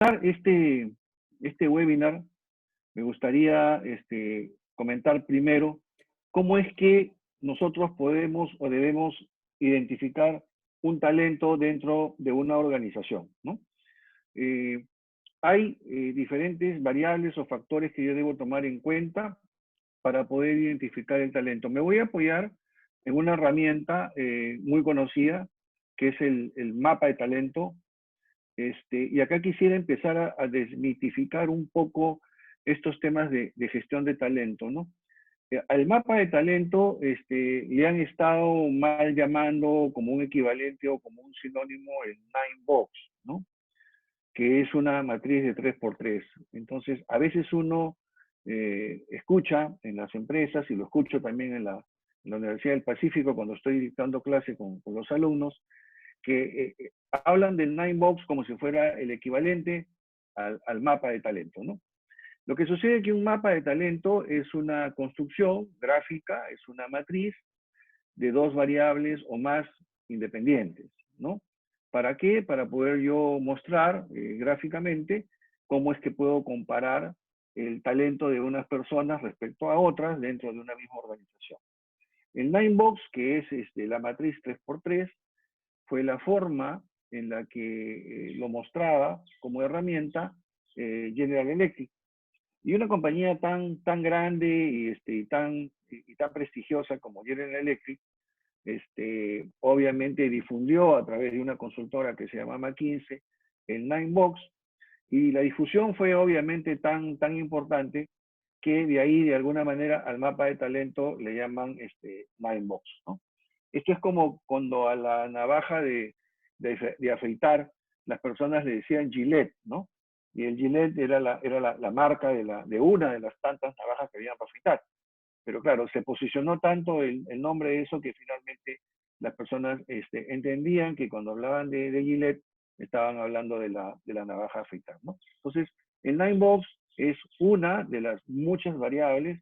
Este webinar, me gustaría comentar primero cómo es que nosotros podemos o debemos identificar un talento dentro de una organización, ¿no? Hay diferentes variables o factores que yo debo tomar en cuenta para poder identificar el talento. Me voy a apoyar en una herramienta muy conocida, que es el mapa de talento. Y acá quisiera empezar a desmitificar un poco estos temas de gestión de talento, ¿no? Al mapa de talento le han estado mal llamando como un equivalente o como un sinónimo el Nine Box, ¿no? Que es una matriz de 3x3. Entonces, a veces uno escucha en las empresas, y lo escucho también en la Universidad del Pacífico cuando estoy dictando clase con los alumnos, que hablan del Nine Box como si fuera el equivalente al mapa de talento, ¿no? Lo que sucede es que un mapa de talento es una construcción gráfica, es una matriz de dos variables o más independientes, ¿no? ¿Para qué? Para poder yo mostrar gráficamente cómo es que puedo comparar el talento de unas personas respecto a otras dentro de una misma organización. El Nine Box, que es la matriz 3x3, fue la forma en la que lo mostraba como herramienta General Electric. Y una compañía tan grande y tan prestigiosa como General Electric, obviamente difundió a través de una consultora que se llama McKinsey el Nine Box, y la difusión fue obviamente tan importante que de ahí, de alguna manera, al mapa de talento le llaman Nine Box, ¿no? Esto es como cuando a la navaja de afeitar las personas le decían Gillette, ¿no? Y el Gillette era la marca de una de las tantas navajas que habían para afeitar. Pero claro, se posicionó tanto el nombre de eso que finalmente las personas entendían que cuando hablaban de Gillette estaban hablando de la navaja a afeitar, ¿no? Entonces, el Nine Box es una de las muchas variables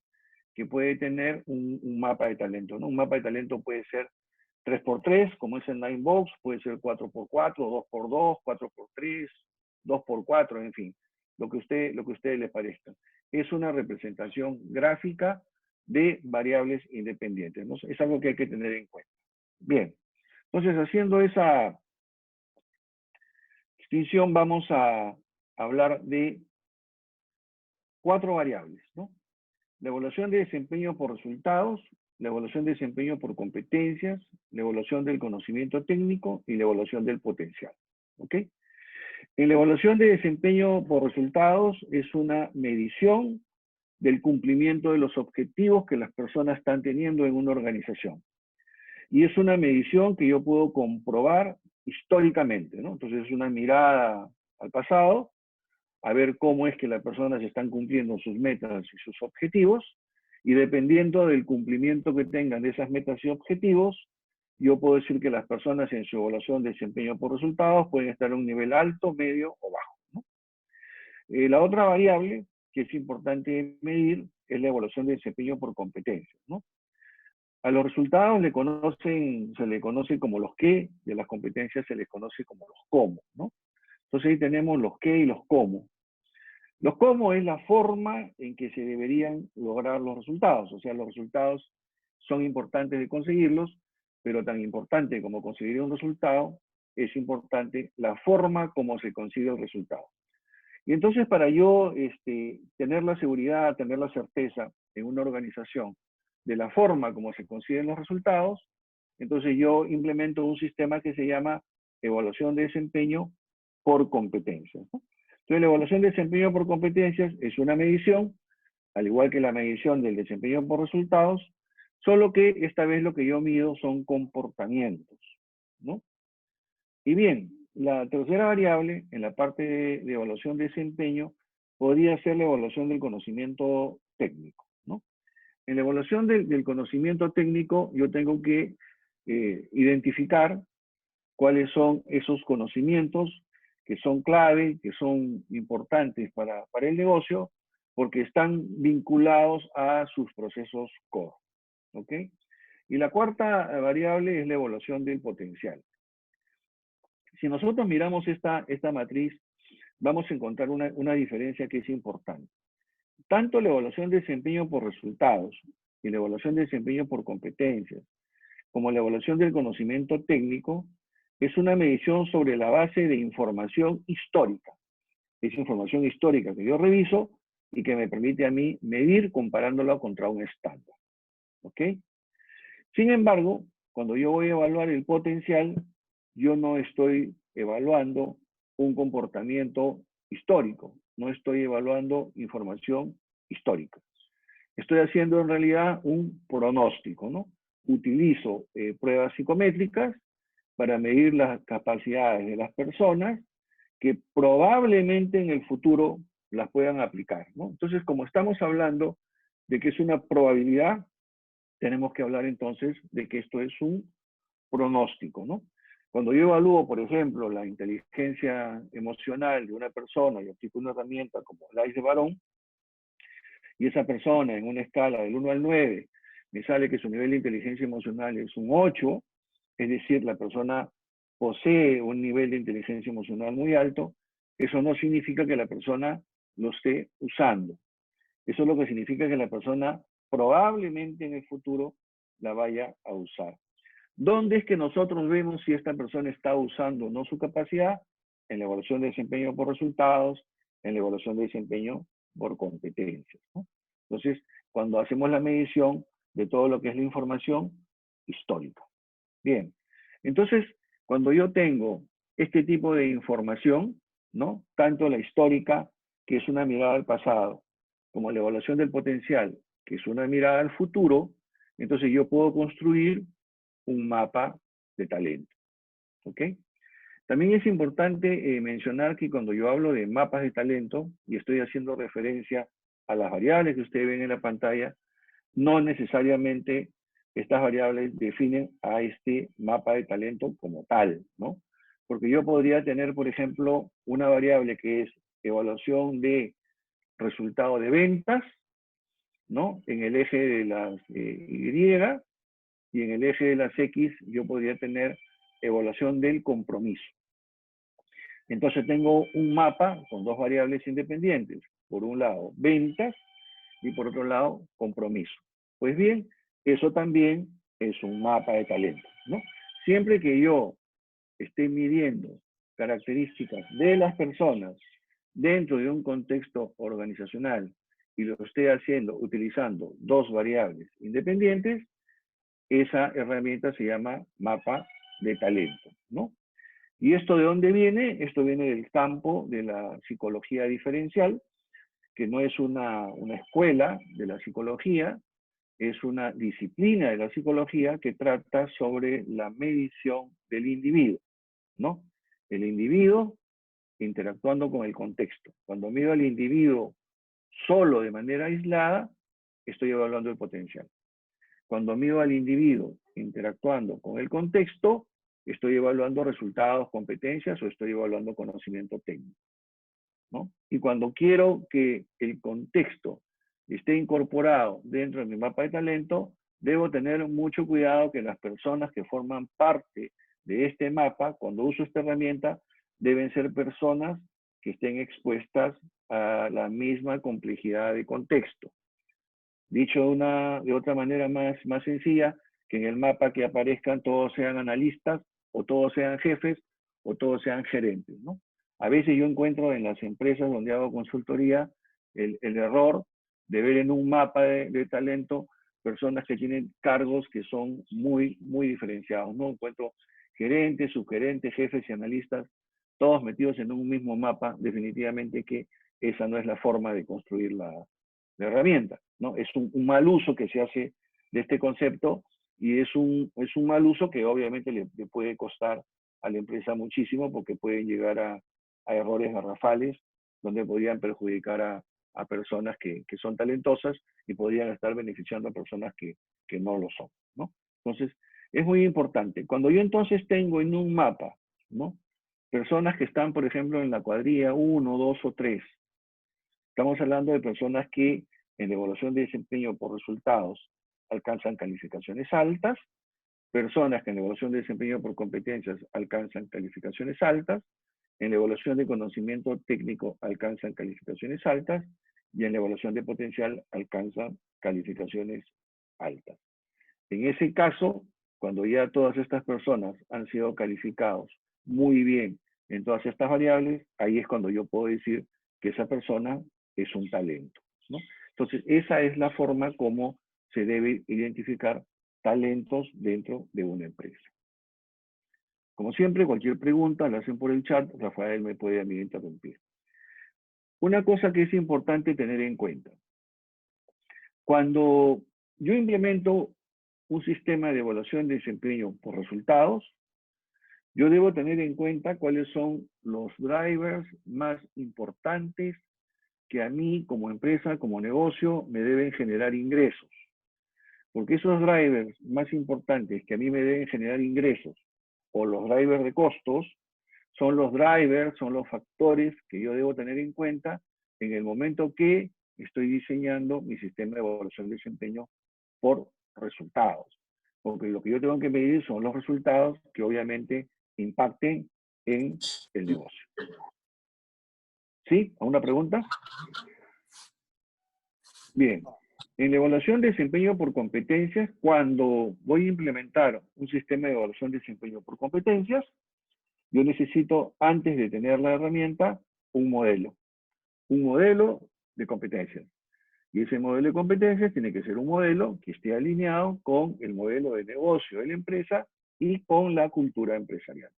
que puede tener un mapa de talento, ¿no? Un mapa de talento puede ser 3x3, como es el Nine Box, puede ser 4x4, 2x2, 4x3, 2x4, en fin, lo que a ustedes les parezca. Es una representación gráfica de variables independientes, ¿no? Es algo que hay que tener en cuenta. Bien, entonces haciendo esa distinción vamos a hablar de 4 variables, ¿no? La evaluación de desempeño por resultados, la evaluación de desempeño por competencias, la evaluación del conocimiento técnico y la evaluación del potencial. ¿Ok? En la evaluación de desempeño por resultados es una medición del cumplimiento de los objetivos que las personas están teniendo en una organización. Y es una medición que yo puedo comprobar históricamente, ¿no? Entonces es una mirada al pasado, a ver cómo es que las personas están cumpliendo sus metas y sus objetivos, y dependiendo del cumplimiento que tengan de esas metas y objetivos, yo puedo decir que las personas en su evaluación de desempeño por resultados pueden estar en un nivel alto, medio o bajo, ¿no? La otra variable que es importante medir es la evaluación de desempeño por competencias, ¿no? A los resultados se le conoce como los qué, y a las competencias se les conoce como los cómo, ¿no? Entonces ahí tenemos los qué y los cómo. Los cómo es la forma en que se deberían lograr los resultados. O sea, los resultados son importantes de conseguirlos, pero tan importante como conseguir un resultado, es importante la forma como se consigue el resultado. Y entonces para yo tener la seguridad, tener la certeza en una organización de la forma como se consiguen los resultados, entonces yo implemento un sistema que se llama evaluación de desempeño por competencias, ¿no? Entonces, la evaluación de desempeño por competencias es una medición, al igual que la medición del desempeño por resultados, solo que esta vez lo que yo mido son comportamientos, ¿no? Y bien, la tercera variable, en la parte de evaluación de desempeño, podría ser la evaluación del conocimiento técnico, ¿no? En la evaluación del conocimiento técnico, yo tengo que identificar cuáles son esos conocimientos que son clave, que son importantes para el negocio, porque están vinculados a sus procesos core. ¿Ok? Y la cuarta variable es la evaluación del potencial. Si nosotros miramos esta matriz, vamos a encontrar una diferencia que es importante. Tanto la evaluación de desempeño por resultados y la evaluación de desempeño por competencias, como la evaluación del conocimiento técnico, es una medición sobre la base de información histórica. Es información histórica que yo reviso y que me permite a mí medir comparándola contra un estándar. ¿Ok? Sin embargo, cuando yo voy a evaluar el potencial, yo no estoy evaluando un comportamiento histórico, no estoy evaluando información histórica. Estoy haciendo en realidad un pronóstico, ¿no? Utilizo pruebas psicométricas para medir las capacidades de las personas que probablemente en el futuro las puedan aplicar, ¿no? Entonces, como estamos hablando de que es una probabilidad, tenemos que hablar entonces de que esto es un pronóstico, ¿no? Cuando yo evalúo, por ejemplo, la inteligencia emocional de una persona y aplico una herramienta como el ICE de Barón, y esa persona en una escala del 1 al 9 me sale que su nivel de inteligencia emocional es un 8, es decir, la persona posee un nivel de inteligencia emocional muy alto, eso no significa que la persona lo esté usando. Eso es lo que significa que la persona probablemente en el futuro la vaya a usar. ¿Dónde es que nosotros vemos si esta persona está usando o no su capacidad? En la evaluación de desempeño por resultados, en la evaluación de desempeño por competencias, ¿no? Entonces, cuando hacemos la medición de todo lo que es la información histórica. Bien, entonces, cuando yo tengo este tipo de información, ¿no? Tanto la histórica, que es una mirada al pasado, como la evaluación del potencial, que es una mirada al futuro, entonces yo puedo construir un mapa de talento. ¿Ok? También es importante mencionar que cuando yo hablo de mapas de talento, y estoy haciendo referencia a las variables que ustedes ven en la pantalla, no necesariamente estas variables definen a este mapa de talento como tal, ¿no? Porque yo podría tener, por ejemplo, una variable que es evaluación de resultado de ventas, ¿no? En el eje de las Y en el eje de las X yo podría tener evaluación del compromiso. Entonces tengo un mapa con dos variables independientes. Por un lado, ventas y por otro lado, compromiso. Pues bien, eso también es un mapa de talento, ¿no? Siempre que yo esté midiendo características de las personas dentro de un contexto organizacional y lo esté haciendo utilizando dos variables independientes, esa herramienta se llama mapa de talento, ¿no? ¿Y esto de dónde viene? Esto viene del campo de la psicología diferencial, que no es una escuela de la psicología, es una disciplina de la psicología que trata sobre la medición del individuo, ¿no? El individuo interactuando con el contexto. Cuando mido al individuo solo de manera aislada, estoy evaluando el potencial. Cuando mido al individuo interactuando con el contexto, estoy evaluando resultados, competencias o estoy evaluando conocimiento técnico, ¿no? Y cuando quiero que el contexto esté incorporado dentro de mi mapa de talento, debo tener mucho cuidado que las personas que forman parte de este mapa, cuando uso esta herramienta, deben ser personas que estén expuestas a la misma complejidad de contexto. Dicho de otra manera más sencilla, que en el mapa que aparezcan todos sean analistas, o todos sean jefes, o todos sean gerentes, ¿no? A veces yo encuentro en las empresas donde hago consultoría el error de ver en un mapa de talento personas que tienen cargos que son muy diferenciados, ¿no? Encuentro gerentes, subgerentes, jefes y analistas, todos metidos en un mismo mapa. Definitivamente que esa no es la forma de construir la herramienta, ¿no? Es un mal uso que se hace de este concepto y es un mal uso que obviamente le puede costar a la empresa muchísimo porque pueden llegar a errores garrafales donde podrían perjudicar a personas que son talentosas y podrían estar beneficiando a personas que no lo son, ¿no? Entonces, es muy importante. Cuando yo entonces tengo en un mapa, ¿no? Personas que están, por ejemplo, en la cuadrilla 1, 2 o 3, estamos hablando de personas que en la evaluación de desempeño por resultados alcanzan calificaciones altas, personas que en la evaluación de desempeño por competencias alcanzan calificaciones altas, En la evaluación de conocimiento técnico alcanzan calificaciones altas y en la evaluación de potencial alcanzan calificaciones altas. En ese caso, cuando ya todas estas personas han sido calificados muy bien en todas estas variables, ahí es cuando yo puedo decir que esa persona es un talento, ¿no? Entonces, esa es la forma como se debe identificar talentos dentro de una empresa. Como siempre, cualquier pregunta la hacen por el chat, Rafael me puede a mí interrumpir. Una cosa que es importante tener en cuenta. Cuando yo implemento un sistema de evaluación de desempeño por resultados, yo debo tener en cuenta cuáles son los drivers más importantes que a mí como empresa, como negocio, me deben generar ingresos. Porque esos drivers más importantes que a mí me deben generar ingresos, o los drivers de costos, son los drivers, son los factores que yo debo tener en cuenta en el momento que estoy diseñando mi sistema de evaluación de desempeño por resultados. Porque lo que yo tengo que medir son los resultados que obviamente impacten en el negocio. ¿Sí? ¿Alguna pregunta? Bien. En la evaluación de desempeño por competencias, cuando voy a implementar un sistema de evaluación de desempeño por competencias, yo necesito, antes de tener la herramienta, un modelo de competencias. Y ese modelo de competencias tiene que ser un modelo que esté alineado con el modelo de negocio de la empresa y con la cultura empresarial.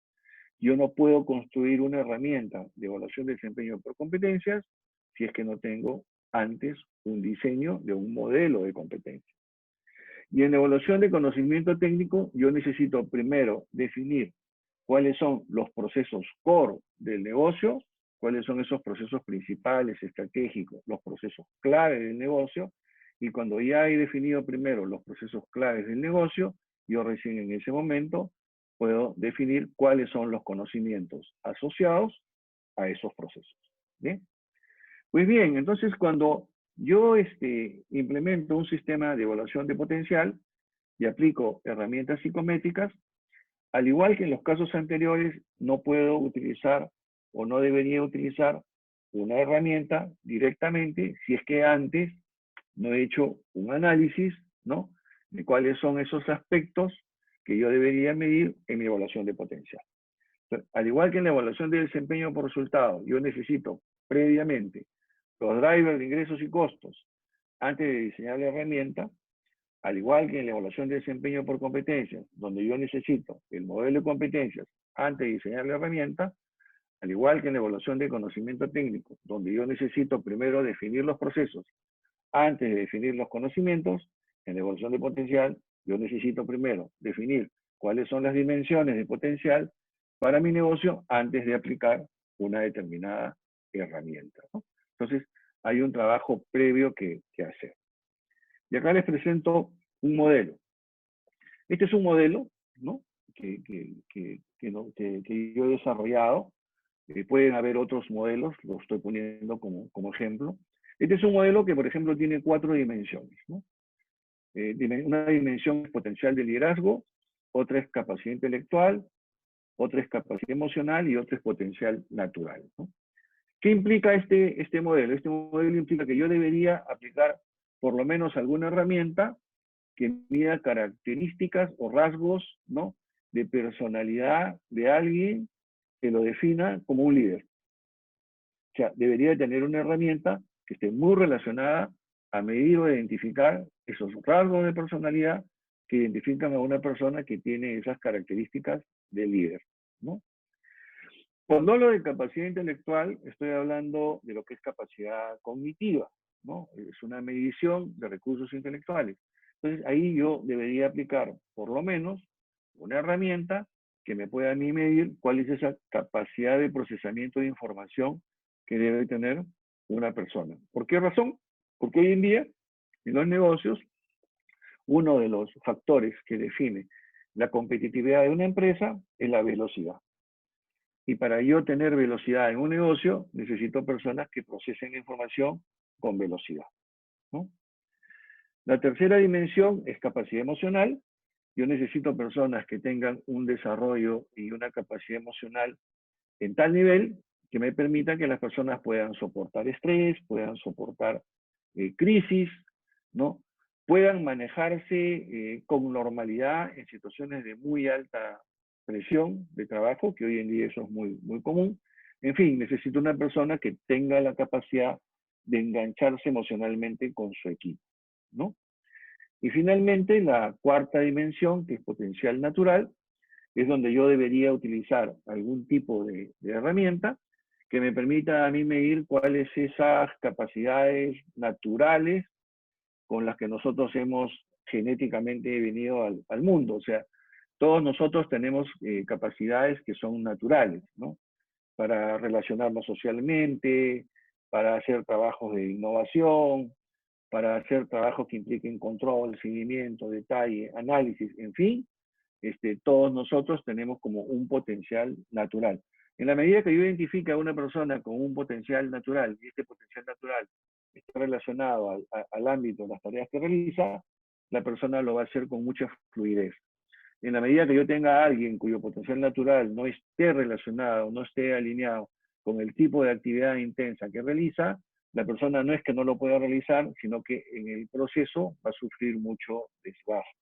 Yo no puedo construir una herramienta de evaluación de desempeño por competencias si es que no tengo antes un diseño de un modelo de competencias. Y en la evaluación de conocimiento técnico, yo necesito primero definir cuáles son los procesos core del negocio, cuáles son esos procesos principales, estratégicos, los procesos clave del negocio, y cuando ya he definido primero los procesos claves del negocio, yo recién en ese momento puedo definir cuáles son los conocimientos asociados a esos procesos. ¿Bien? Pues bien, entonces cuando yo implemento un sistema de evaluación de potencial y aplico herramientas psicométricas, al igual que en los casos anteriores, no puedo utilizar o no debería utilizar una herramienta directamente si es que antes no he hecho un análisis, ¿no?, de cuáles son esos aspectos que yo debería medir en mi evaluación de potencial. Entonces, al igual que en la evaluación de desempeño por resultados, yo necesito previamente los drivers de ingresos y costos antes de diseñar la herramienta. Al igual que en la evaluación de desempeño por competencias, donde yo necesito el modelo de competencias antes de diseñar la herramienta, al igual que en la evaluación de conocimiento técnico, donde yo necesito primero definir los procesos antes de definir los conocimientos, en la evaluación de potencial, yo necesito primero definir cuáles son las dimensiones de potencial para mi negocio antes de aplicar una determinada herramienta, ¿no? Entonces, hay un trabajo previo que hacer. Y acá les presento un modelo. Este es un modelo, ¿no?, que yo he desarrollado. Pueden haber otros modelos, lo estoy poniendo como ejemplo. Este es un modelo que, por ejemplo, tiene 4 dimensiones, ¿no? Una dimensión es potencial de liderazgo, otra es capacidad intelectual, otra es capacidad emocional y otra es potencial natural, ¿no? ¿Qué implica este modelo? Este modelo implica que yo debería aplicar por lo menos alguna herramienta que mida características o rasgos, ¿no?, de personalidad de alguien que lo defina como un líder. O sea, debería tener una herramienta que esté muy relacionada a medir o identificar esos rasgos de personalidad que identifican a una persona que tiene esas características de líder, ¿no? Cuando hablo de capacidad intelectual, estoy hablando de lo que es capacidad cognitiva, ¿no? Es una medición de recursos intelectuales. Entonces, ahí yo debería aplicar, por lo menos, una herramienta que me pueda a mí medir cuál es esa capacidad de procesamiento de información que debe tener una persona. ¿Por qué razón? Porque hoy en día, en los negocios, uno de los factores que define la competitividad de una empresa es la velocidad. Y para yo tener velocidad en un negocio, necesito personas que procesen información con velocidad, ¿no? La tercera dimensión es capacidad emocional. Yo necesito personas que tengan un desarrollo y una capacidad emocional en tal nivel que me permita que las personas puedan soportar estrés, puedan soportar crisis, ¿no? Puedan manejarse con normalidad en situaciones de muy alta presión de trabajo, que hoy en día eso es muy, muy común. En fin, necesito una persona que tenga la capacidad de engancharse emocionalmente con su equipo, ¿no? Y finalmente, la cuarta dimensión, que es potencial natural, es donde yo debería utilizar algún tipo de herramienta que me permita a mí medir cuáles esas capacidades naturales con las que nosotros hemos genéticamente venido al mundo. O sea, todos nosotros tenemos capacidades que son naturales, ¿no? Para relacionarnos socialmente, para hacer trabajos de innovación, para hacer trabajos que impliquen control, seguimiento, detalle, análisis, en fin, todos nosotros tenemos como un potencial natural. En la medida que yo identifique a una persona con un potencial natural y este potencial natural está relacionado al ámbito de las tareas que realiza, la persona lo va a hacer con mucha fluidez. En la medida que yo tenga a alguien cuyo potencial natural no esté relacionado, no esté alineado con el tipo de actividad intensa que realiza, la persona no es que no lo pueda realizar, sino que en el proceso va a sufrir mucho desgaste.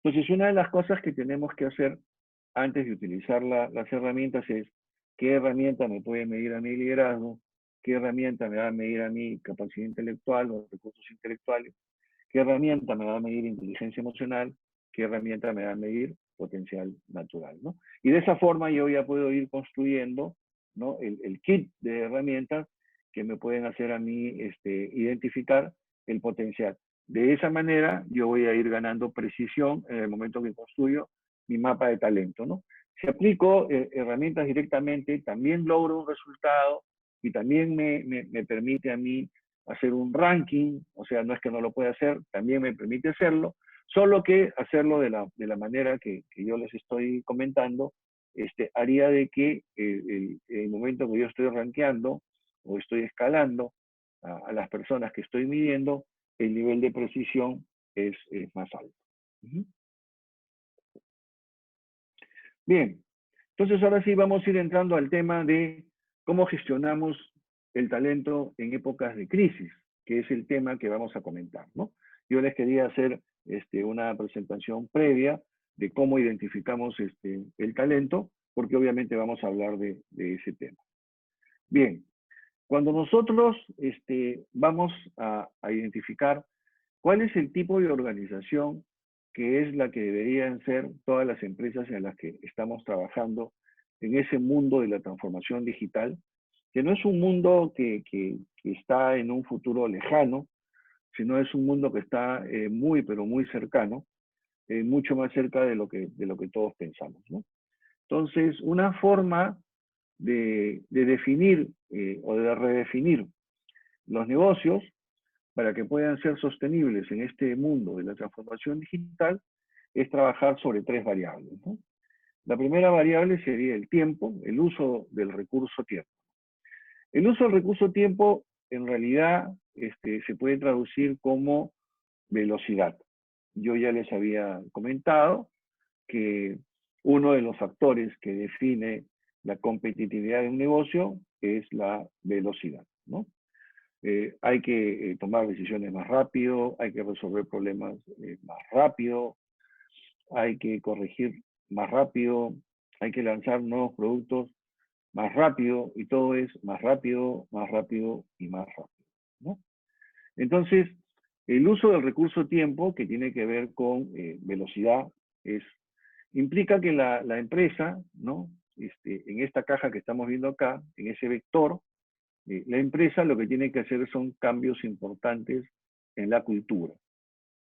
Entonces, una de las cosas que tenemos que hacer antes de utilizar las herramientas es qué herramienta me puede medir a mi liderazgo, qué herramienta me va a medir a mi capacidad intelectual o recursos intelectuales, qué herramienta me va a medir inteligencia emocional, qué herramienta me va a medir potencial natural, ¿no? Y de esa forma yo ya puedo ir construyendo, ¿no? el kit de herramientas que me pueden hacer a mí identificar el potencial. De esa manera yo voy a ir ganando precisión en el momento que construyo mi mapa de talento, ¿no? Si aplico herramientas directamente, también logro un resultado y también me permite a mí hacer un ranking, o sea, no es que no lo pueda hacer, también me permite hacerlo, solo que hacerlo de la manera que yo les estoy comentando, haría de que el momento que yo estoy rankeando o estoy escalando a las personas que estoy midiendo, el nivel de precisión es más alto. Bien, entonces ahora sí vamos a ir entrando al tema de cómo gestionamos el talento en épocas de crisis, que es el tema que vamos a comentar, ¿no? Yo les quería hacer una presentación previa de cómo identificamos el talento, porque obviamente vamos a hablar de ese tema. Bien, cuando nosotros vamos a identificar cuál es el tipo de organización que es la que deberían ser todas las empresas en las que estamos trabajando en ese mundo de la transformación digital, que no es un mundo que está en un futuro lejano, sino es un mundo que está muy, pero muy cercano, mucho más cerca de lo que todos pensamos, ¿no? Entonces, una forma de definir o de redefinir los negocios para que puedan ser sostenibles en este mundo de la transformación digital es trabajar sobre tres variables, ¿no? La primera variable sería el tiempo, el uso del recurso tiempo. El uso del recurso tiempo en realidad se puede traducir como velocidad. Yo ya les había comentado que uno de los factores que define la competitividad de un negocio es la velocidad, ¿no? Hay que tomar decisiones más rápido, hay que resolver problemas más rápido, hay que corregir más rápido, hay que lanzar nuevos productos más rápido, y todo es más rápido, más rápido y más rápido, ¿no? Entonces, el uso del recurso tiempo, que tiene que ver con velocidad, implica que la empresa, ¿no? En esta caja que estamos viendo acá, en ese vector, la empresa lo que tiene que hacer son cambios importantes en la cultura.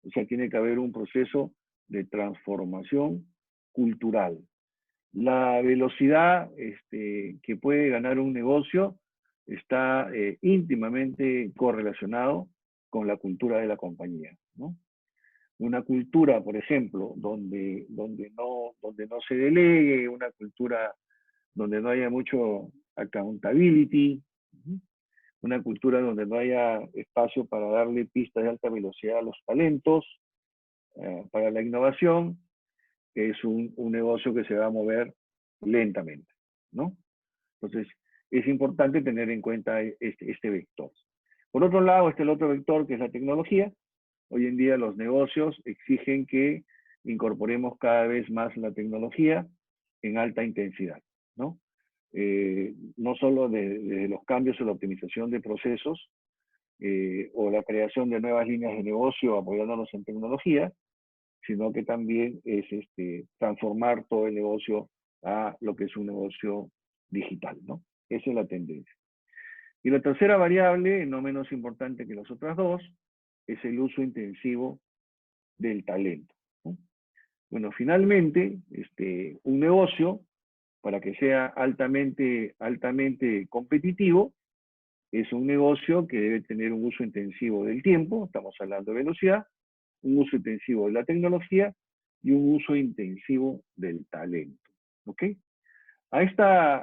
O sea, tiene que haber un proceso de transformación cultural. La velocidad que puede ganar un negocio está íntimamente correlacionado con la cultura de la compañía, ¿no? Una cultura, por ejemplo, donde no se delegue, una cultura donde no haya mucho accountability, una cultura donde no haya espacio para darle pistas de alta velocidad a los talentos, para la innovación, es un negocio que se va a mover lentamente, ¿no? Entonces, es importante tener en cuenta este vector. Por otro lado, está el otro vector, que es la tecnología. Hoy en día los negocios exigen que incorporemos cada vez más la tecnología en alta intensidad, ¿no? No solo de los cambios en la optimización de procesos o la creación de nuevas líneas de negocio apoyándonos en tecnología, sino que también es transformar todo el negocio a lo que es un negocio digital, ¿no? Esa es la tendencia. Y la tercera variable, no menos importante que las otras dos, es el uso intensivo del talento, ¿no? Bueno, finalmente, un negocio, para que sea altamente competitivo, es un negocio que debe tener un uso intensivo del tiempo, estamos hablando de velocidad, un uso intensivo de la tecnología y un uso intensivo del talento, ¿ok? A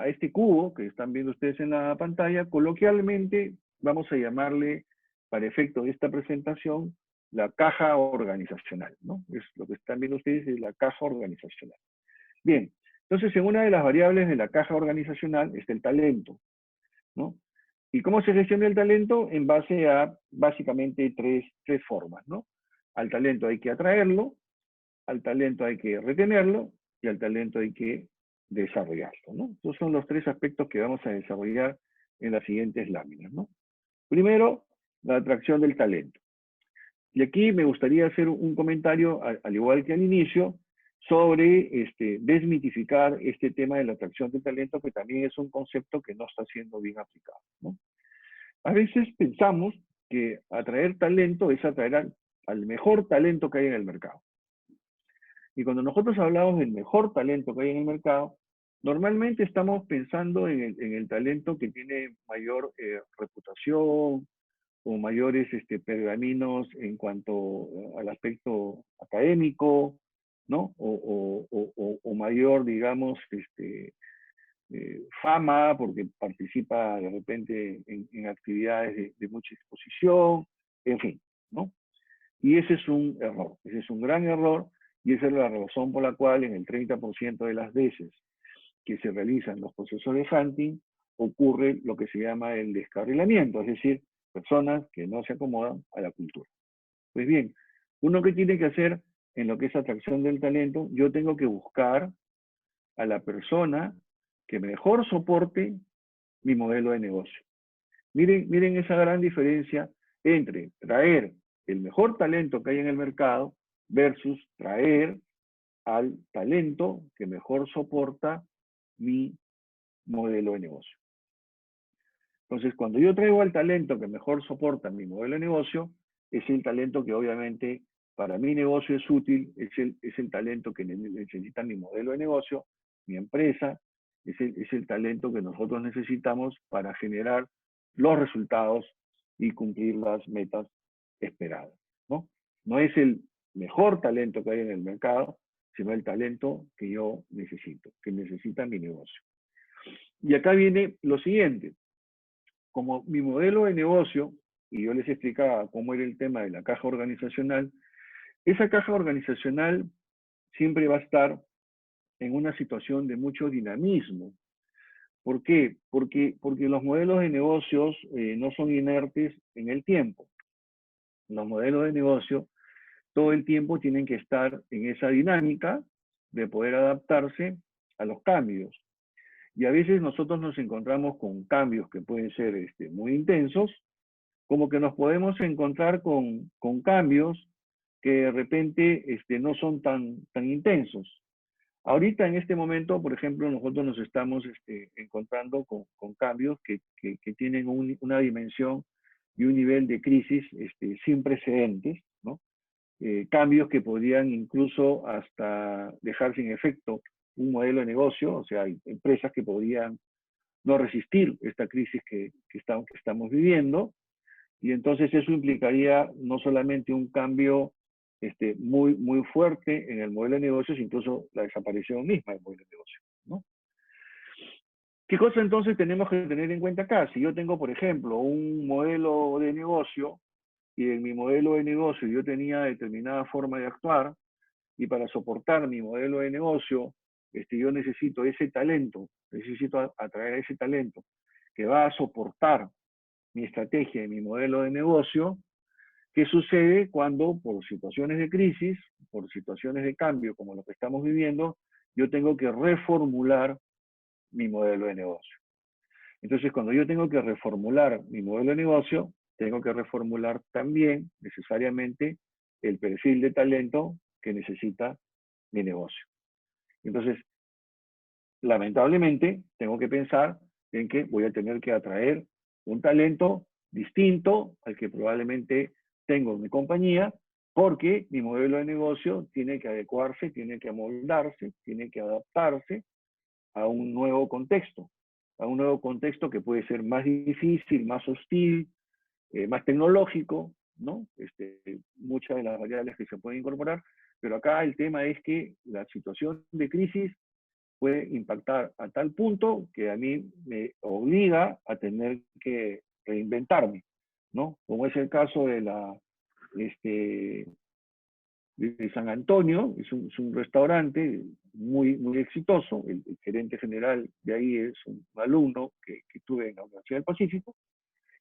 este cubo que están viendo ustedes en la pantalla, coloquialmente vamos a llamarle, para efecto de esta presentación, la caja organizacional, ¿no? Es lo que están viendo ustedes, es la caja organizacional. Bien, entonces en una de las variables de la caja organizacional está el talento, ¿no? ¿Y cómo se gestiona el talento? En base a básicamente tres formas, ¿no? Al talento hay que atraerlo, al talento hay que retenerlo y al talento hay que desarrollarlo, ¿no? Estos son los tres aspectos que vamos a desarrollar en las siguientes láminas, ¿no? Primero, la atracción del talento. Y aquí me gustaría hacer un comentario, al igual que al inicio, sobre desmitificar este tema de la atracción del talento, que también es un concepto que no está siendo bien aplicado, ¿no? A veces pensamos que atraer talento es atraer al mejor talento que hay en el mercado. Y cuando nosotros hablamos del mejor talento que hay en el mercado, normalmente estamos pensando en el talento que tiene mayor reputación o mayores pergaminos en cuanto al aspecto académico, ¿no? O mayor, digamos, fama, porque participa de repente en actividades de mucha exposición, en fin, ¿no? Y ese es un error, ese es un gran error, y esa es la razón por la cual en el 30% de las veces que se realizan los procesos de hunting, ocurre lo que se llama el descarrilamiento, es decir, personas que no se acomodan a la cultura. Pues bien, uno que tiene que hacer en lo que es atracción del talento, yo tengo que buscar a la persona que mejor soporte mi modelo de negocio. Miren esa gran diferencia entre traer el mejor talento que hay en el mercado versus traer al talento que mejor soporta mi modelo de negocio. Entonces, cuando yo traigo al talento que mejor soporta mi modelo de negocio, es el talento que obviamente para mi negocio es útil, es el talento que necesita mi modelo de negocio, mi empresa, es el talento que nosotros necesitamos para generar los resultados y cumplir las metas esperadas, ¿no? No es el mejor talento que hay en el mercado, sino el talento que yo necesito, que necesita mi negocio. Y acá viene lo siguiente. Como mi modelo de negocio, y yo les explicaba cómo era el tema de la caja organizacional, esa caja organizacional siempre va a estar en una situación de mucho dinamismo. ¿Por qué? Porque los modelos de negocios no son inertes en el tiempo. Los modelos de negocio todo el tiempo tienen que estar en esa dinámica de poder adaptarse a los cambios. Y a veces nosotros nos encontramos con cambios que pueden ser muy intensos, como que nos podemos encontrar con cambios que de repente no son tan intensos. Ahorita, en este momento, por ejemplo, nosotros nos estamos encontrando con cambios que tienen una dimensión y un nivel de crisis sin precedentes, ¿no? Cambios que podrían incluso hasta dejar sin efecto un modelo de negocio, o sea, hay empresas que podrían no resistir esta crisis que estamos viviendo, y entonces eso implicaría no solamente un cambio muy fuerte en el modelo de negocios, incluso la desaparición misma del modelo de negocio, ¿no? ¿Qué cosa entonces tenemos que tener en cuenta acá? Si yo tengo, por ejemplo, un modelo de negocio y en mi modelo de negocio yo tenía determinada forma de actuar y para soportar mi modelo de negocio yo necesito ese talento, necesito atraer ese talento que va a soportar mi estrategia y mi modelo de negocio. ¿Qué sucede cuando por situaciones de crisis, por situaciones de cambio como lo que estamos viviendo, yo tengo que reformular mi modelo de negocio? Entonces, cuando yo tengo que reformular mi modelo de negocio, tengo que reformular también necesariamente el perfil de talento que necesita mi negocio. Entonces, lamentablemente, tengo que pensar en que voy a tener que atraer un talento distinto al que probablemente tengo en mi compañía, porque mi modelo de negocio tiene que adecuarse, tiene que amoldarse, tiene que adaptarse a un nuevo contexto, que puede ser más difícil, más hostil, más tecnológico, ¿no? Muchas de las variables que se pueden incorporar, pero acá el tema es que la situación de crisis puede impactar a tal punto que a mí me obliga a tener que reinventarme, ¿no? Como es el caso de de San Antonio, es un restaurante muy exitoso. El gerente general de ahí es un alumno que tuve en la Universidad del Pacífico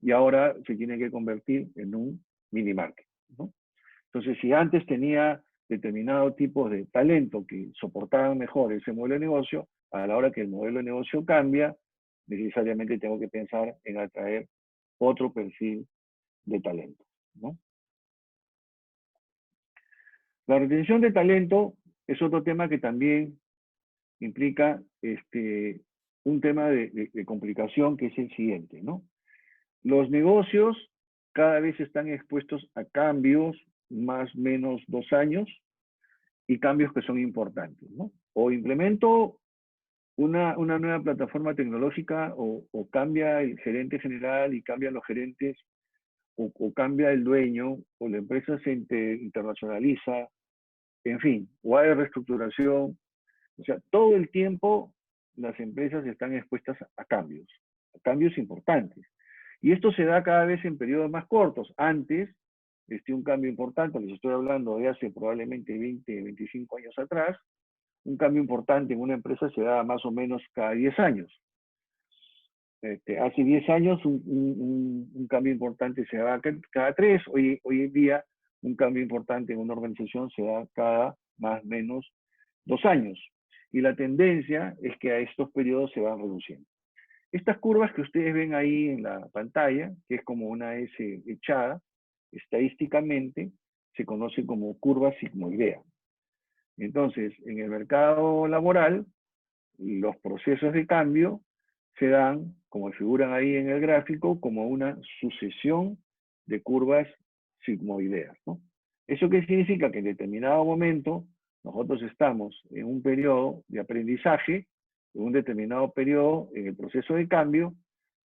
y ahora se tiene que convertir en un mini market, ¿no? Entonces, si antes tenía determinado tipo de talento que soportaban mejor ese modelo de negocio, a la hora que el modelo de negocio cambia, necesariamente tengo que pensar en atraer otro perfil de talento, ¿no? La retención de talento es otro tema que también implica un tema de complicación, que es el siguiente, ¿no? Los negocios cada vez están expuestos a cambios más o menos 2 años y cambios que son importantes, ¿no? O implemento una nueva plataforma tecnológica o cambia el gerente general y cambian los gerentes o cambia el dueño o la empresa se internacionaliza, en fin, o hay reestructuración. O sea, todo el tiempo las empresas están expuestas a cambios importantes. Y esto se da cada vez en periodos más cortos. Antes, un cambio importante, les estoy hablando de hace probablemente 20, 25 años atrás, un cambio importante en una empresa se da más o menos cada 10 años. Hace 10 años un cambio importante se da cada 3, hoy en día un cambio importante en una organización se da cada más o menos 2 años. Y la tendencia es que a estos periodos se van reduciendo. Estas curvas que ustedes ven ahí en la pantalla, que es como una S echada, estadísticamente se conoce como curva sigmoidea. Entonces, en el mercado laboral, los procesos de cambio se dan, como figuran ahí en el gráfico, como una sucesión de curvas sigmoideas, ¿no? ¿Eso qué significa? Que en determinado momento nosotros estamos en un periodo de aprendizaje, en un determinado periodo en el proceso de cambio,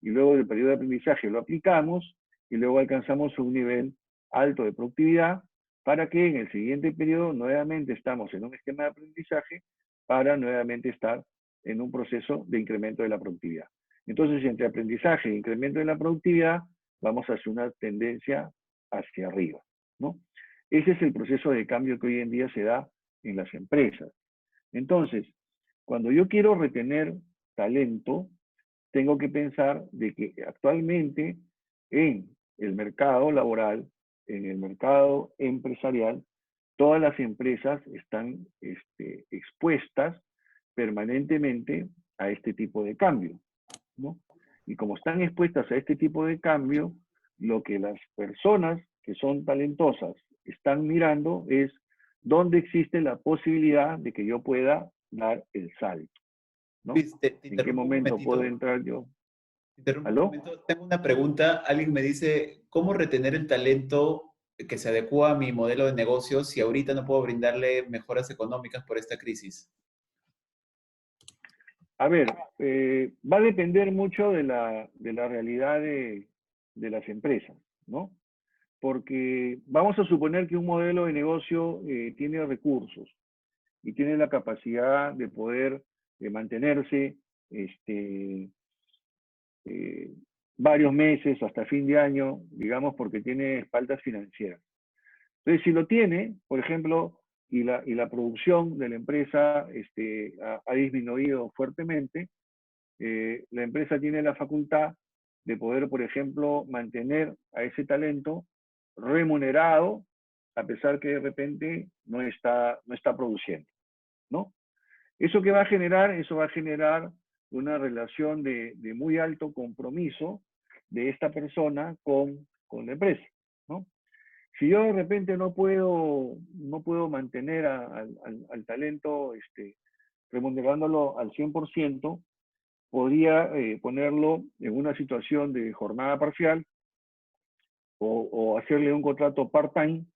y luego del periodo de aprendizaje lo aplicamos, y luego alcanzamos un nivel alto de productividad, para que en el siguiente periodo nuevamente estamos en un esquema de aprendizaje para nuevamente estar en un proceso de incremento de la productividad. Entonces, entre aprendizaje e incremento de la productividad, vamos hacia una tendencia hacia arriba, ¿no? Ese es el proceso de cambio que hoy en día se da en las empresas. Entonces, cuando yo quiero retener talento, tengo que pensar de que actualmente en el mercado laboral, en el mercado empresarial, todas las empresas están expuestas permanentemente a este tipo de cambio, ¿no? Y como están expuestas a este tipo de cambio, lo que las personas que son talentosas están mirando es dónde existe la posibilidad de que yo pueda dar el salto, ¿no? Luis, te ¿En qué interrumpo un momento puedo momentito. entrar yo? Te interrumpo un ¿Aló? momento. Tengo una pregunta. Alguien me dice, ¿cómo retener el talento que se adecua a mi modelo de negocio si ahorita no puedo brindarle mejoras económicas por esta crisis? A ver, va a depender mucho de la realidad de las empresas, ¿no? Porque vamos a suponer que un modelo de negocio tiene recursos y tiene la capacidad de poder mantenerse este, eh, varios meses hasta fin de año, digamos, porque tiene espaldas financieras. Entonces, si lo tiene, por ejemplo, y la producción de la empresa ha disminuido fuertemente, la empresa tiene la facultad de poder, por ejemplo, mantener a ese talento remunerado, a pesar que de repente no está produciendo, ¿no? ¿Eso qué va a generar? Eso va a generar una relación de muy alto compromiso de esta persona con la empresa, ¿no? Si yo de repente no puedo mantener al talento remunerándolo al 100%, podría ponerlo en una situación de jornada parcial o hacerle un contrato part-time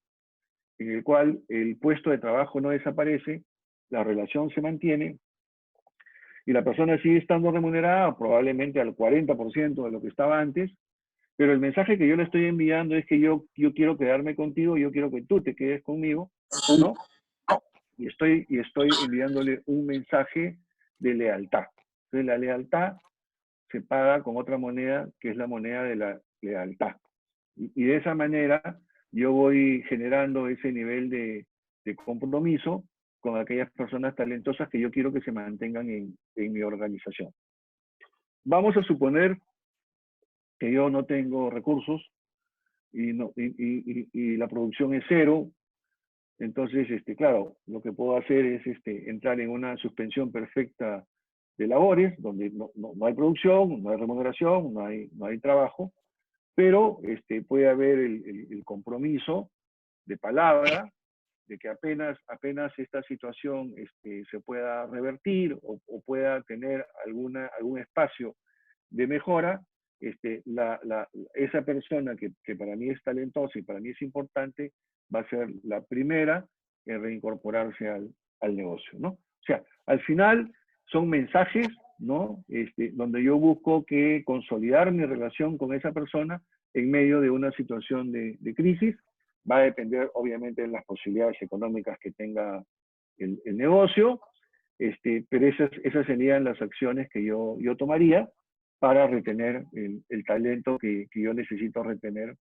en el cual el puesto de trabajo no desaparece, la relación se mantiene y la persona sigue estando remunerada probablemente al 40% de lo que estaba antes, pero el mensaje que yo le estoy enviando es que yo quiero quedarme contigo, yo quiero que tú te quedes conmigo, ¿no? Y estoy enviándole un mensaje de lealtad. Entonces la lealtad se paga con otra moneda que es la moneda de la lealtad. Y de esa manera yo voy generando ese nivel de compromiso con aquellas personas talentosas que yo quiero que se mantengan en mi organización. Vamos a suponer que yo no tengo recursos y la producción es cero. Entonces, claro, lo que puedo hacer es entrar en una suspensión perfecta de labores, donde no hay producción, no hay remuneración, no hay trabajo, pero puede haber el compromiso de palabra de que apenas esta situación se pueda revertir o pueda tener algún espacio de mejora, esa persona que para mí es talentosa y para mí es importante, va a ser la primera en reincorporarse al negocio, ¿no? O sea, al final son mensajes, ¿no? Donde yo busco que consolidar mi relación con esa persona en medio de una situación de crisis. Va a depender, obviamente, de las posibilidades económicas que tenga el negocio, pero esas serían las acciones que yo tomaría para retener el talento que yo necesito retener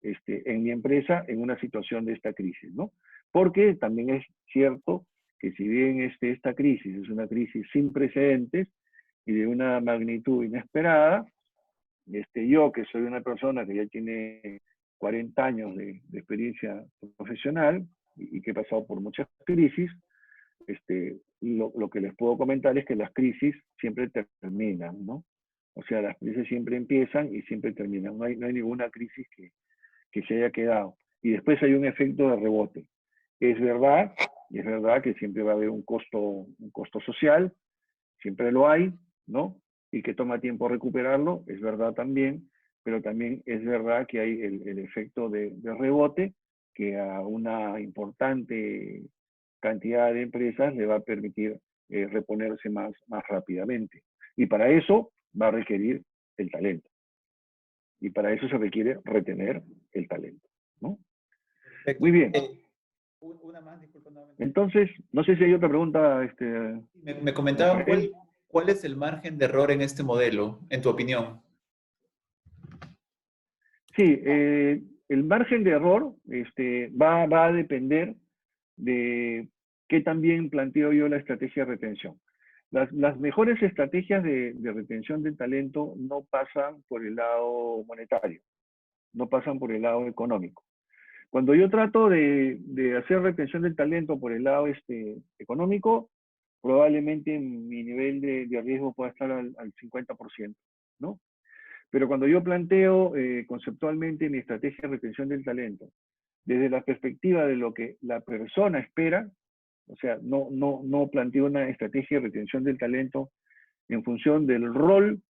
en mi empresa en una situación de esta crisis, ¿no? Porque también es cierto que si bien esta crisis es una crisis sin precedentes y de una magnitud inesperada, yo que soy una persona que ya tiene 40 años de experiencia profesional y que he pasado por muchas crisis, lo que les puedo comentar es que las crisis siempre terminan, ¿no? O sea, las crisis siempre empiezan y siempre terminan. No hay ninguna crisis que se haya quedado. Y después hay un efecto de rebote. Es verdad que siempre va a haber un costo social, siempre lo hay, ¿no? Y que toma tiempo recuperarlo, es verdad también, pero también es verdad que hay el efecto de rebote que a una importante cantidad de empresas le va a permitir reponerse más rápidamente. Y para eso va a requerir el talento. Y para eso se requiere retener el talento, ¿no? Perfecto. Muy bien. Una más, disculpa nuevamente. Entonces, no sé si hay otra pregunta, Me comentaban Rafael. cuál es el margen de error en este modelo, en tu opinión. Sí, el margen de error va a depender de qué también planteo yo la estrategia de retención. Las mejores estrategias de retención del talento no pasan por el lado monetario, no pasan por el lado económico. Cuando yo trato de hacer retención del talento por el lado económico, probablemente mi nivel de riesgo pueda estar al 50%, ¿no? Pero cuando yo planteo conceptualmente mi estrategia de retención del talento, desde la perspectiva de lo que la persona espera, o sea, no planteo una estrategia de retención del talento en función del rol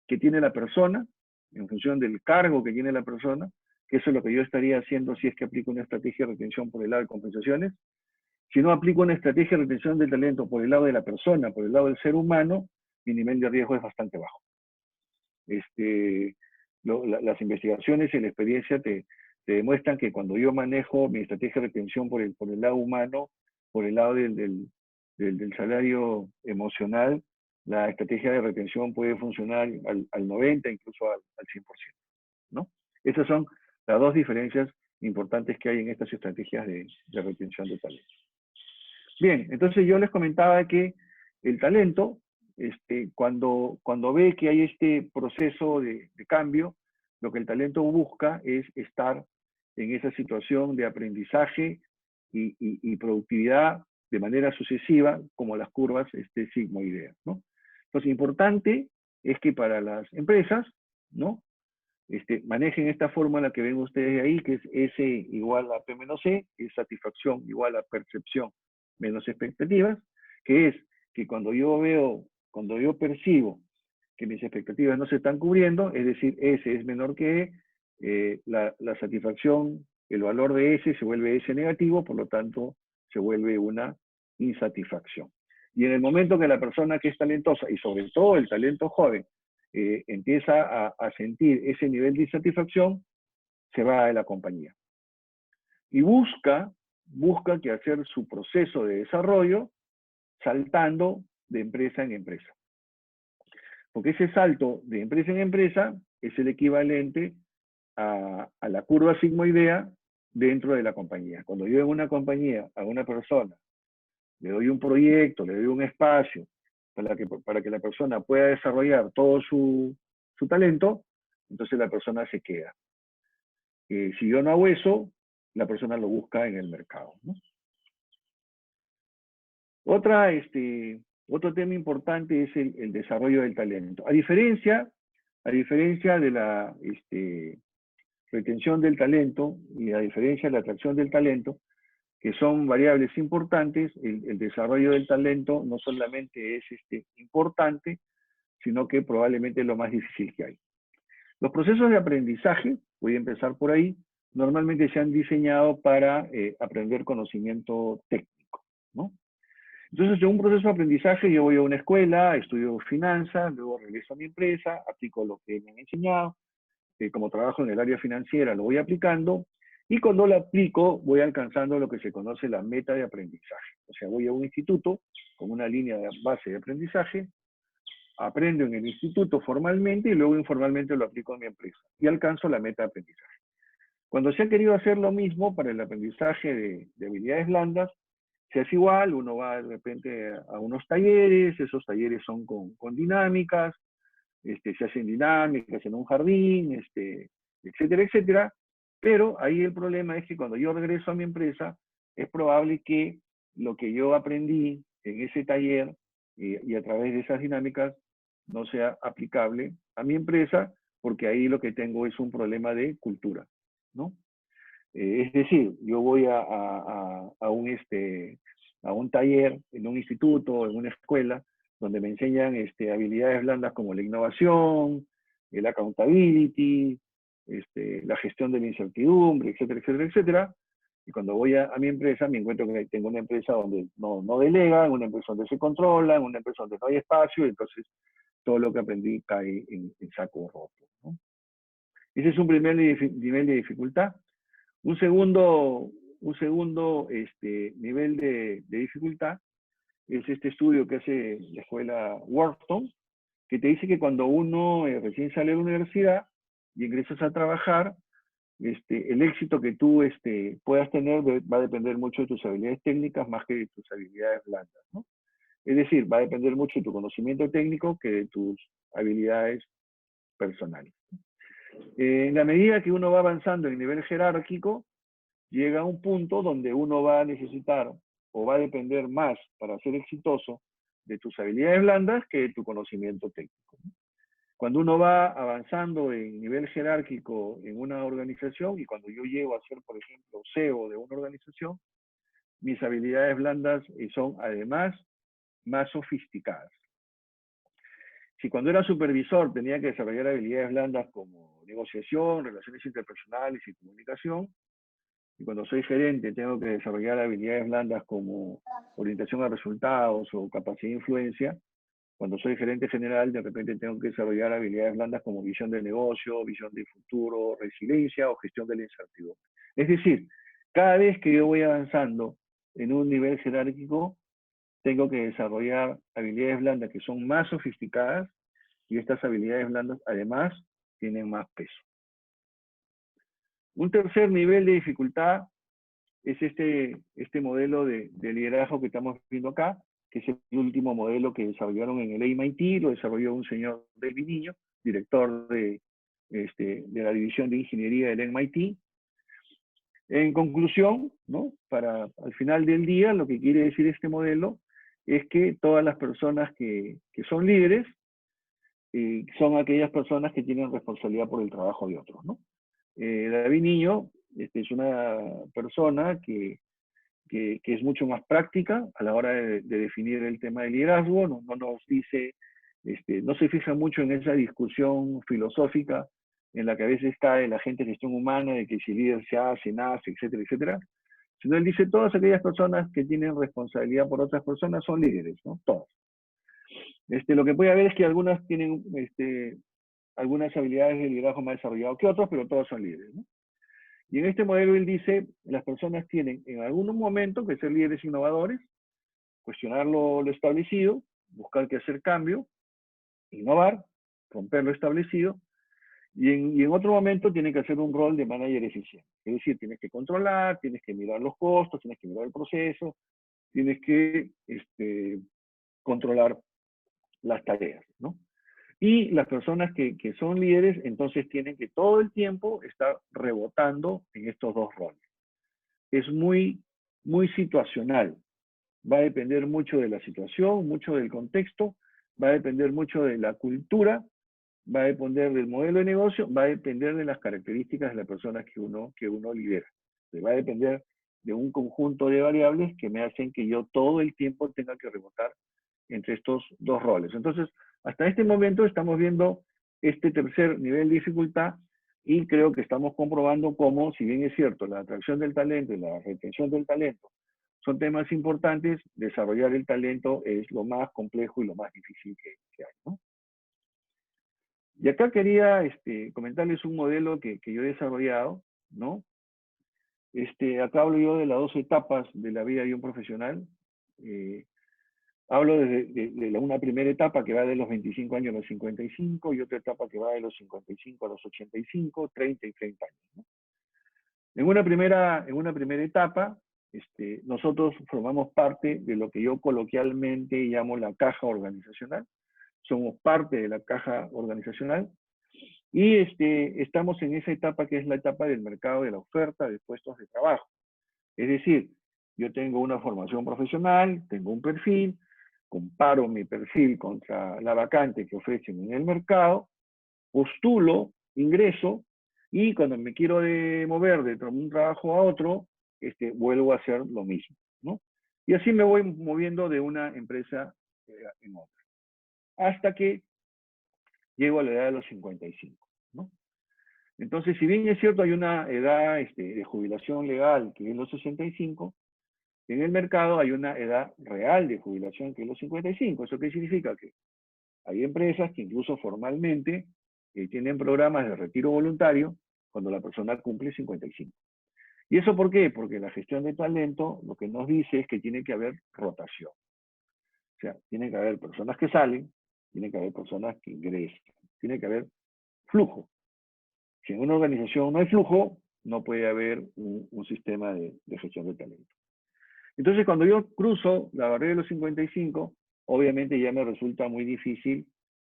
que tiene la persona, en función del cargo que tiene la persona, que eso es lo que yo estaría haciendo si es que aplico una estrategia de retención por el lado de compensaciones. Si no aplico una estrategia de retención del talento por el lado de la persona, por el lado del ser humano, mi nivel de riesgo es bastante bajo. Las investigaciones y la experiencia te demuestran que cuando yo manejo mi estrategia de retención por el lado humano, por el lado del salario emocional, la estrategia de retención puede funcionar al 90, incluso al 100%, ¿no? Esas son las dos diferencias importantes que hay en estas estrategias de retención de talento. Bien, entonces yo les comentaba que el talento, cuando ve que hay este proceso de cambio, lo que el talento busca es estar en esa situación de aprendizaje y productividad de manera sucesiva, como las curvas sigmoideas, ¿no? Entonces, importante es que para las empresas, ¿no? Manejen esta fórmula que ven ustedes ahí, que es S igual a P menos E, que es satisfacción igual a percepción menos expectativas, que es que cuando yo percibo que mis expectativas no se están cubriendo, es decir, S es menor que E, la satisfacción, el valor de S se vuelve S negativo, por lo tanto se vuelve una insatisfacción. Y en el momento que la persona que es talentosa, y sobre todo el talento joven, empieza a sentir ese nivel de insatisfacción, se va de la compañía. Y busca que hacer su proceso de desarrollo saltando de empresa en empresa. Porque ese salto de empresa en empresa es el equivalente a la curva sigmoidea dentro de la compañía. Cuando yo en una compañía a una persona le doy un proyecto, le doy un espacio para que la persona pueda desarrollar todo su talento, entonces la persona se queda. Si yo no hago eso, la persona lo busca en el mercado, ¿no? Otro tema importante es el desarrollo del talento. A diferencia de la retención del talento y a diferencia de la atracción del talento, que son variables importantes, el desarrollo del talento no solamente es importante, sino que probablemente es lo más difícil que hay. Los procesos de aprendizaje, voy a empezar por ahí, normalmente se han diseñado para aprender conocimiento técnico, ¿no? Entonces, en un proceso de aprendizaje, yo voy a una escuela, estudio finanzas, luego regreso a mi empresa, aplico lo que me han enseñado, como trabajo en el área financiera, lo voy aplicando, y cuando lo aplico, voy alcanzando lo que se conoce la meta de aprendizaje. O sea, voy a un instituto con una línea de base de aprendizaje, aprendo en el instituto formalmente y luego informalmente lo aplico en mi empresa y alcanzo la meta de aprendizaje. Cuando se ha querido hacer lo mismo para el aprendizaje de habilidades blandas, se hace igual, uno va de repente a unos talleres, esos talleres son con dinámicas, se hacen dinámicas en un jardín, etcétera, etcétera, pero ahí el problema es que cuando yo regreso a mi empresa, es probable que lo que yo aprendí en ese taller y a través de esas dinámicas no sea aplicable a mi empresa, porque ahí lo que tengo es un problema de cultura, ¿no? Es decir, yo voy a un taller en un instituto, en una escuela, donde me enseñan habilidades blandas como la innovación, el accountability, la gestión de la incertidumbre, etcétera, etcétera, etcétera. Y cuando voy a mi empresa, me encuentro que tengo una empresa donde no delegan, una empresa donde se controlan, una empresa donde no hay espacio, y entonces todo lo que aprendí cae en saco roto, ¿no? Ese es un primer nivel de dificultad. Un segundo nivel de dificultad es este estudio que hace la escuela Wharton, que te dice que cuando uno recién sale de la universidad y ingresas a trabajar, el éxito que tú puedas tener va a depender mucho de tus habilidades técnicas más que de tus habilidades blandas, ¿no? Es decir, va a depender mucho de tu conocimiento técnico que de tus habilidades personales. En la medida que uno va avanzando en nivel jerárquico, llega a un punto donde uno va a necesitar o va a depender más para ser exitoso de tus habilidades blandas que de tu conocimiento técnico. Cuando uno va avanzando en nivel jerárquico en una organización y cuando yo llego a ser, por ejemplo, CEO de una organización, mis habilidades blandas son además más sofisticadas. Si cuando era supervisor tenía que desarrollar habilidades blandas como negociación, relaciones interpersonales y comunicación, y cuando soy gerente tengo que desarrollar habilidades blandas como orientación a resultados o capacidad de influencia, cuando soy gerente general de repente tengo que desarrollar habilidades blandas como visión de negocio, visión de futuro, resiliencia o gestión de la incertidumbre. Es decir, cada vez que yo voy avanzando en un nivel jerárquico, tengo que desarrollar habilidades blandas que son más sofisticadas y estas habilidades blandas además tienen más peso. Un tercer nivel de dificultad es este modelo de liderazgo que estamos viendo acá, que es el último modelo que desarrollaron en el MIT, lo desarrolló un señor David Niño, director de la división de ingeniería del MIT. En conclusión, ¿no? Al final del día, lo que quiere decir este modelo es que todas las personas que son líderes son aquellas personas que tienen responsabilidad por el trabajo de otros, ¿no? David Niño es una persona que es mucho más práctica a la hora de definir el tema del liderazgo, no nos dice, no se fija mucho en esa discusión filosófica en la que a veces cae la gente de gestión humana, de que si líder se hace, nace, etcétera, etcétera, sino él dice todas aquellas personas que tienen responsabilidad por otras personas son líderes, ¿no? Todas. Lo que puede haber es que algunas tienen algunas habilidades de liderazgo más desarrollado que otras, pero todos son líderes, ¿no? Y en este modelo él dice, las personas tienen en algún momento que ser líderes innovadores, cuestionar lo establecido, buscar que hacer cambio, innovar, romper lo establecido, y en otro momento tienen que hacer un rol de manager eficiente. Es decir, tienes que controlar, tienes que mirar los costos, tienes que mirar el proceso, tienes que controlar las tareas, ¿no? Y las personas que son líderes, entonces tienen que todo el tiempo estar rebotando en estos dos roles. Es muy situacional. Va a depender mucho de la situación, mucho del contexto, va a depender mucho de la cultura, va a depender del modelo de negocio, va a depender de las características de la persona que uno lidera. Va a depender de un conjunto de variables que me hacen que yo todo el tiempo tenga que rebotar entre estos dos roles. Entonces, hasta este momento estamos viendo este tercer nivel de dificultad y creo que estamos comprobando cómo, si bien es cierto, la atracción del talento y la retención del talento son temas importantes, desarrollar el talento es lo más complejo y lo más difícil que hay, ¿no? Y acá quería comentarles un modelo que yo he desarrollado, ¿no? Acá hablo yo de las 2 etapas de la vida de un profesional. Hablo de una primera etapa que va de los 25 años a los 55 y otra etapa que va de los 55 a los 85, 30 y 30 años, ¿no? En una primera etapa, nosotros formamos parte de lo que yo coloquialmente llamo la caja organizacional. Somos parte de la caja organizacional y estamos en esa etapa que es la etapa del mercado de la oferta de puestos de trabajo. Es decir, yo tengo una formación profesional, tengo un perfil, comparo mi perfil contra la vacante que ofrecen en el mercado, postulo, ingreso, y cuando me quiero mover de un trabajo a otro, vuelvo a hacer lo mismo, ¿no? Y así me voy moviendo de una empresa en otra, hasta que llego a la edad de los 55, ¿no? Entonces, si bien es cierto, hay una edad de jubilación legal que es los 65, en el mercado hay una edad real de jubilación que es los 55. ¿Eso qué significa? Que hay empresas que incluso formalmente tienen programas de retiro voluntario cuando la persona cumple 55. ¿Y eso por qué? Porque la gestión de talento lo que nos dice es que tiene que haber rotación. O sea, tiene que haber personas que salen, tiene que haber personas que ingresan, tiene que haber flujo. Si en una organización no hay flujo, no puede haber un sistema de gestión de talento. Entonces, cuando yo cruzo la barrera de los 55, obviamente ya me resulta muy difícil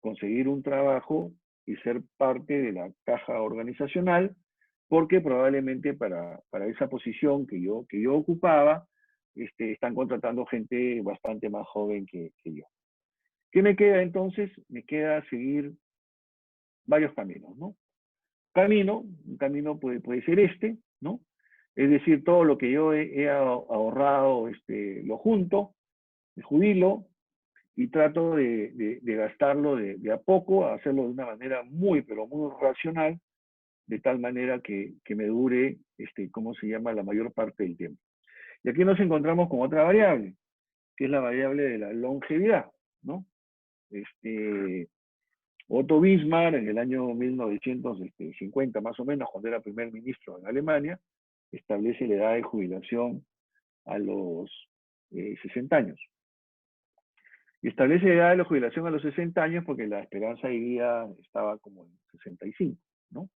conseguir un trabajo y ser parte de la caja organizacional, porque probablemente para esa posición que yo ocupaba, están contratando gente bastante más joven que yo. ¿Qué me queda entonces? Me queda seguir varios caminos, ¿no? Un camino puede ser ¿no? Es decir, todo lo que yo he ahorrado, lo junto, me jubilo y trato de gastarlo de a poco, hacerlo de una manera muy, pero muy racional, de tal manera que me dure, ¿cómo se llama?, la mayor parte del tiempo. Y aquí nos encontramos con otra variable, que es la variable de la longevidad, ¿no? Otto Bismarck, en el año 1950 más o menos, cuando era primer ministro en Alemania, establece la edad de jubilación a los 60 años. Y establece la edad de la jubilación a los 60 años porque la esperanza de vida estaba como en 65, ¿no?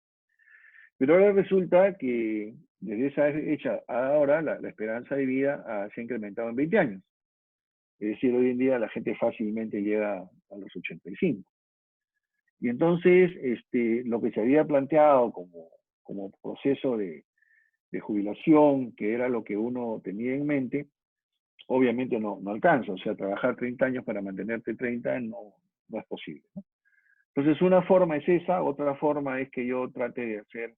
Pero ahora resulta que Desde esa fecha a ahora, la esperanza de vida se ha incrementado en 20 años. Es decir, hoy en día la gente fácilmente llega a los 85. Y entonces, lo que se había planteado como proceso de jubilación, que era lo que uno tenía en mente, obviamente no alcanza. O sea, trabajar 30 años para mantenerte 30 no es posible, ¿no? Entonces, una forma es esa, otra forma es que yo trate de hacer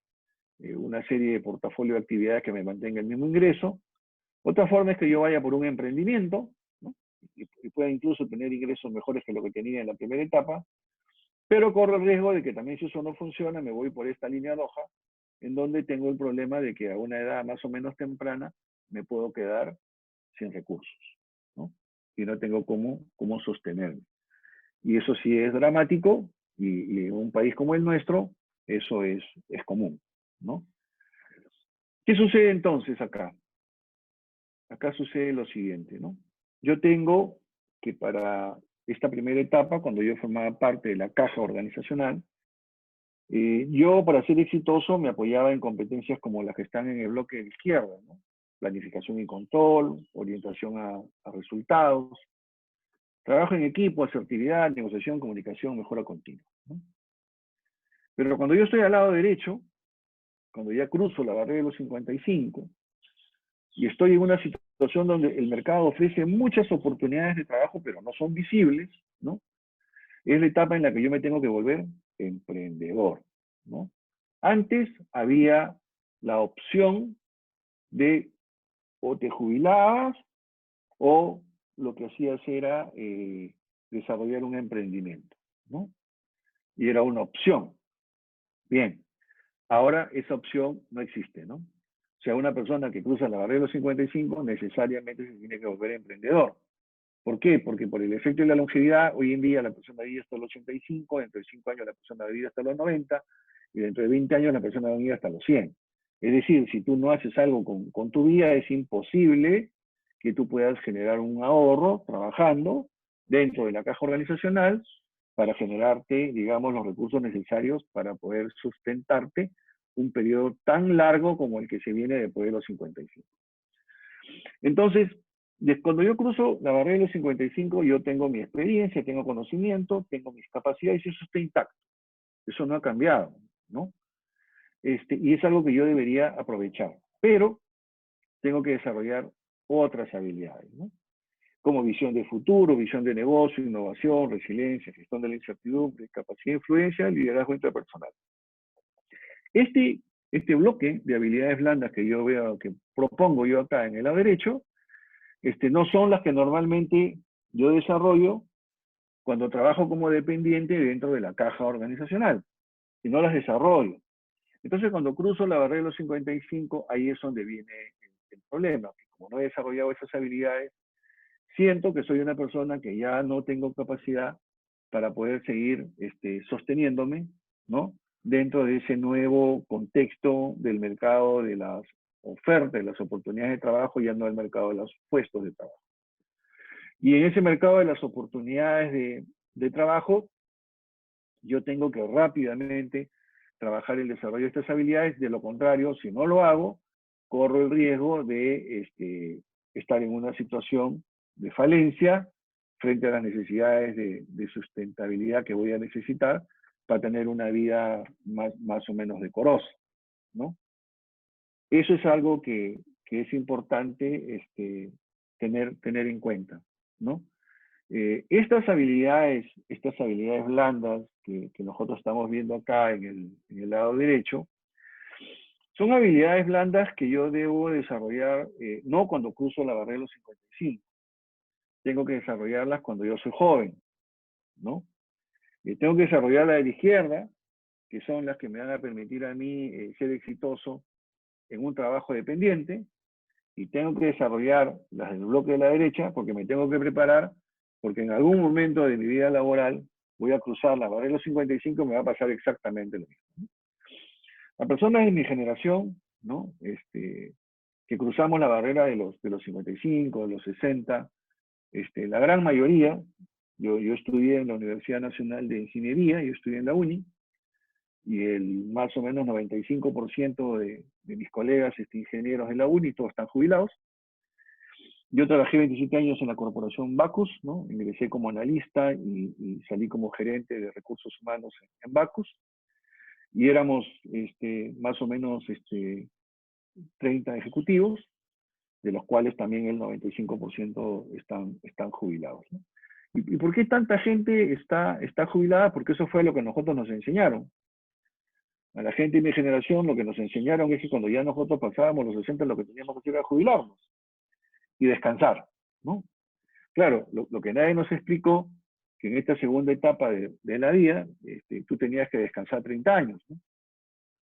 una serie de portafolio de actividades que me mantenga el mismo ingreso. Otra forma es que yo vaya por un emprendimiento, ¿no? Y pueda incluso tener ingresos mejores que lo que tenía en la primera etapa, pero corro el riesgo de que también si eso no funciona, me voy por esta línea roja, en donde tengo el problema de que a una edad más o menos temprana me puedo quedar sin recursos, ¿no? Y no tengo cómo sostenerme. Y eso sí es dramático, y en un país como el nuestro, eso es común, ¿no? ¿Qué sucede entonces acá? Acá sucede lo siguiente, ¿no? Yo tengo que para esta primera etapa, cuando yo formaba parte de la caja organizacional, yo para ser exitoso me apoyaba en competencias como las que están en el bloque de la izquierda, ¿no? Planificación y control, orientación a resultados, trabajo en equipo, asertividad, negociación, comunicación, mejora continua, ¿no? Pero cuando yo estoy al lado derecho, cuando ya cruzo la barrera de los 55, y estoy en una situación donde el mercado ofrece muchas oportunidades de trabajo, pero no son visibles, ¿no? Es la etapa en la que yo me tengo que volver emprendedor, ¿no? Antes había la opción de o te jubilabas o lo que hacías era desarrollar un emprendimiento, ¿no? Y era una opción. Bien, ahora esa opción no existe, ¿no? O sea, una persona que cruza la barrera de los 55 necesariamente se tiene que volver emprendedor. ¿Por qué? Porque por el efecto de la longevidad, hoy en día la persona vive hasta los 85, dentro de 5 años la persona vive hasta los 90, y dentro de 20 años la persona vive hasta los 100. Es decir, si tú no haces algo con tu vida, es imposible que tú puedas generar un ahorro trabajando dentro de la caja organizacional para generarte, digamos, los recursos necesarios para poder sustentarte un periodo tan largo como el que se viene después de los 55. Entonces, cuando yo cruzo la barrera de los 55, yo tengo mi experiencia, tengo conocimiento, tengo mis capacidades y eso está intacto. Eso no ha cambiado, ¿no? Y es algo que yo debería aprovechar. Pero tengo que desarrollar otras habilidades, ¿no? Como visión de futuro, visión de negocio, innovación, resiliencia, gestión de la incertidumbre, capacidad de influencia, liderazgo interpersonal. Este bloque de habilidades blandas que yo veo, que propongo yo acá en el lado derecho, no son las que normalmente yo desarrollo cuando trabajo como dependiente dentro de la caja organizacional, y no las desarrollo. Entonces, cuando cruzo la barrera de los 55, ahí es donde viene el problema. Como no he desarrollado esas habilidades, siento que soy una persona que ya no tengo capacidad para poder seguir sosteniéndome, ¿no? Dentro de ese nuevo contexto del mercado de las ofertas, de las oportunidades de trabajo, ya no el mercado de los puestos de trabajo. Y en ese mercado de las oportunidades de trabajo, yo tengo que rápidamente trabajar el desarrollo de estas habilidades. De lo contrario, si no lo hago, corro el riesgo de estar en una situación de falencia frente a las necesidades de sustentabilidad que voy a necesitar para tener una vida más o menos decorosa, ¿no? Eso es algo que es importante tener en cuenta, ¿no? Estas habilidades blandas que nosotros estamos viendo acá en el lado derecho, son habilidades blandas que yo debo desarrollar no cuando cruzo la barrera de los 55. Tengo que desarrollarlas cuando yo soy joven, ¿no? Tengo que desarrollarlas de la izquierda, que son las que me van a permitir a mí ser exitoso en un trabajo dependiente, y tengo que desarrollar las del bloque de la derecha porque me tengo que preparar, porque en algún momento de mi vida laboral voy a cruzar la barrera de los 55 y me va a pasar exactamente lo mismo. Las personas de mi generación, ¿no? Que cruzamos la barrera de los 55, de los 60, la gran mayoría, yo estudié en la Universidad Nacional de Ingeniería, yo estudié en la UNI, y el más o menos 95% de mis colegas ingenieros de la UNI, todos están jubilados. Yo trabajé 27 años en la corporación Bacus, ¿no? Ingresé como analista y salí como gerente de recursos humanos en Bacus. Y éramos más o menos 30 ejecutivos, de los cuales también el 95% están jubilados, ¿no? ¿Y por qué tanta gente está jubilada? Porque eso fue lo que nosotros nos enseñaron. A la gente de mi generación lo que nos enseñaron es que cuando ya nosotros pasábamos los 60 lo que teníamos que hacer era jubilarnos y descansar, ¿no? Claro, lo que nadie nos explicó, que en esta segunda etapa de la vida, tú tenías que descansar 30 años, ¿no?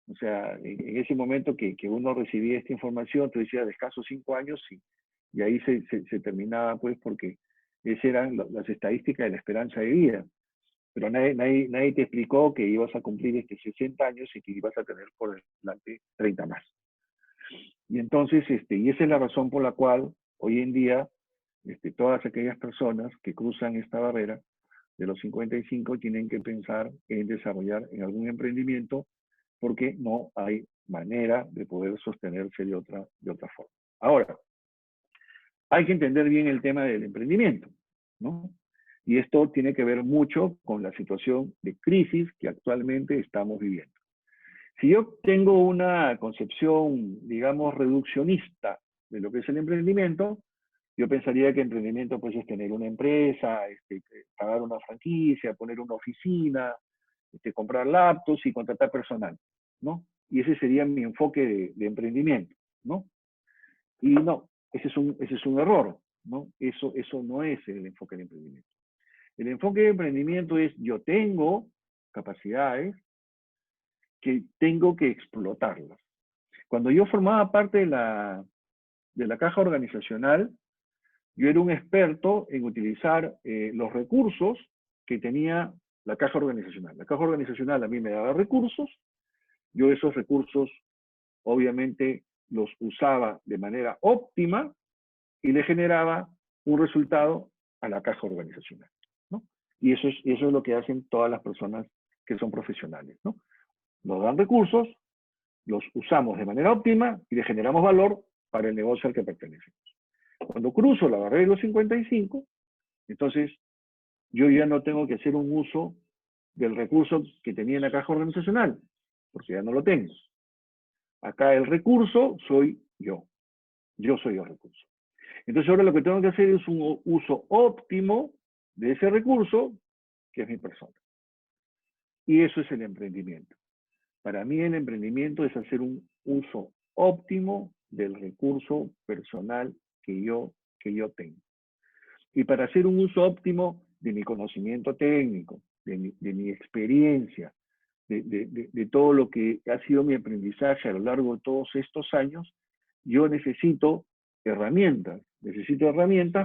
O sea, en ese momento que uno recibía esta información, tú decías descanso 5 años y ahí se terminaba, pues, porque esas eran las estadísticas de la esperanza de vida. Pero nadie te explicó que ibas a cumplir 60 años y que ibas a tener por delante 30 más. Y entonces, y esa es la razón por la cual hoy en día todas aquellas personas que cruzan esta barrera de los 55 tienen que pensar en desarrollar en algún emprendimiento porque no hay manera de poder sostenerse de otra forma. Ahora, hay que entender bien el tema del emprendimiento, ¿no? Y esto tiene que ver mucho con la situación de crisis que actualmente estamos viviendo. Si yo tengo una concepción, digamos, reduccionista de lo que es el emprendimiento, yo pensaría que emprendimiento pues es tener una empresa, pagar una franquicia, poner una oficina, comprar laptops y contratar personal, ¿no? Y ese sería mi enfoque de emprendimiento, ¿no? Y no, ese es un error, ¿no? Eso no es el enfoque de emprendimiento. El enfoque de emprendimiento es yo tengo capacidades que tengo que explotarlas. Cuando yo formaba parte de la caja organizacional, yo era un experto en utilizar los recursos que tenía la caja organizacional. La caja organizacional a mí me daba recursos, yo esos recursos obviamente los usaba de manera óptima y le generaba un resultado a la caja organizacional, ¿no? Y eso es lo que hacen todas las personas que son profesionales, ¿no? Nos dan recursos, los usamos de manera óptima y le generamos valor para el negocio al que pertenecemos. Cuando cruzo la barrera de los 55, entonces yo ya no tengo que hacer un uso del recurso que tenía en la caja organizacional, porque ya no lo tengo. Acá el recurso soy yo soy el recurso. Entonces ahora lo que tengo que hacer es un uso óptimo de ese recurso, que es mi persona. Y eso es el emprendimiento. Para mí el emprendimiento es hacer un uso óptimo del recurso personal que yo tengo. Y para hacer un uso óptimo de mi conocimiento técnico, de mi experiencia, de todo lo que ha sido mi aprendizaje a lo largo de todos estos años, yo necesito herramientas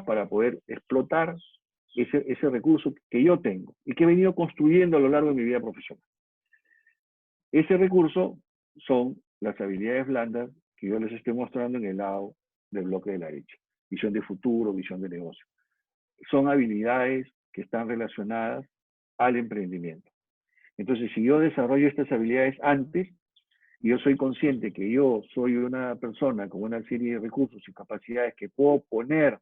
para poder explotar ese recurso que yo tengo y que he venido construyendo a lo largo de mi vida profesional. Ese recurso son las habilidades blandas que yo les estoy mostrando en el lado del bloque de la derecha. Visión de futuro, visión de negocio. Son habilidades que están relacionadas al emprendimiento. Entonces, si yo desarrollo estas habilidades antes, y yo soy consciente que yo soy una persona con una serie de recursos y capacidades que puedo poner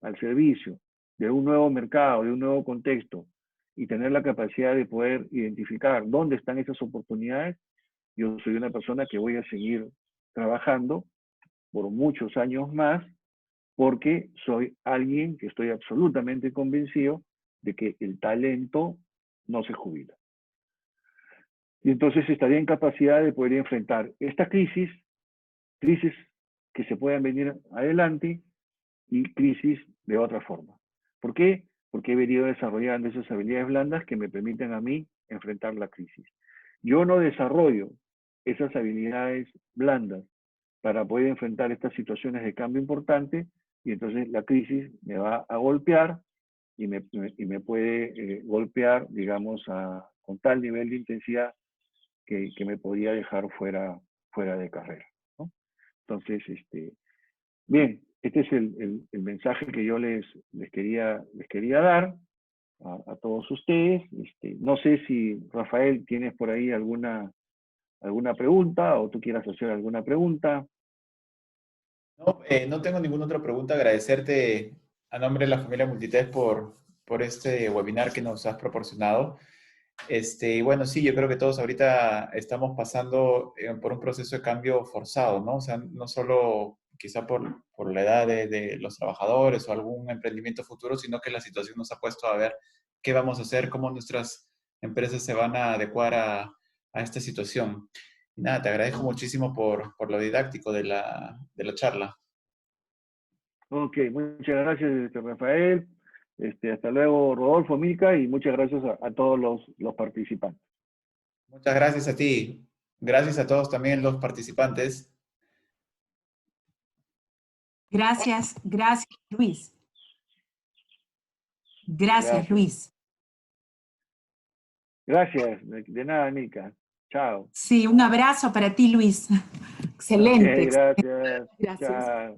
al servicio de un nuevo mercado, de un nuevo contexto, y tener la capacidad de poder identificar dónde están esas oportunidades, yo soy una persona que voy a seguir trabajando por muchos años más, porque soy alguien que estoy absolutamente convencido de que el talento no se jubila. Y entonces estaría en capacidad de poder enfrentar esta crisis que se puedan venir adelante y crisis de otra forma. ¿Por qué? Porque he venido desarrollando esas habilidades blandas que me permiten a mí enfrentar la crisis. Yo no desarrollo esas habilidades blandas para poder enfrentar estas situaciones de cambio importante y entonces la crisis me va a golpear y me puede golpear, digamos, con tal nivel de intensidad que me podía dejar fuera de carrera, ¿no? Entonces, bien, este es el mensaje que yo les quería dar. a todos ustedes. No sé si, Rafael, tienes por ahí alguna pregunta o tú quieras hacer alguna pregunta. No, no tengo ninguna otra pregunta. Agradecerte a nombre de la familia Multitest por este webinar que nos has proporcionado. Y bueno, sí, yo creo que todos ahorita estamos pasando por un proceso de cambio forzado, ¿no? O sea, no solo quizá por la edad de los trabajadores o algún emprendimiento futuro, sino que la situación nos ha puesto a ver qué vamos a hacer, cómo nuestras empresas se van a adecuar a esta situación. Y nada, te agradezco muchísimo por lo didáctico de la charla. Ok, muchas gracias, Rafael. Hasta luego, Rodolfo, Milka, y muchas gracias a todos los participantes. Muchas gracias a ti. Gracias a todos también los participantes. Gracias, gracias, Luis. Gracias, Luis. Gracias, de nada, Milka. Chao. Sí, un abrazo para ti, Luis. Excelente. Okay, gracias. Gracias. Chao.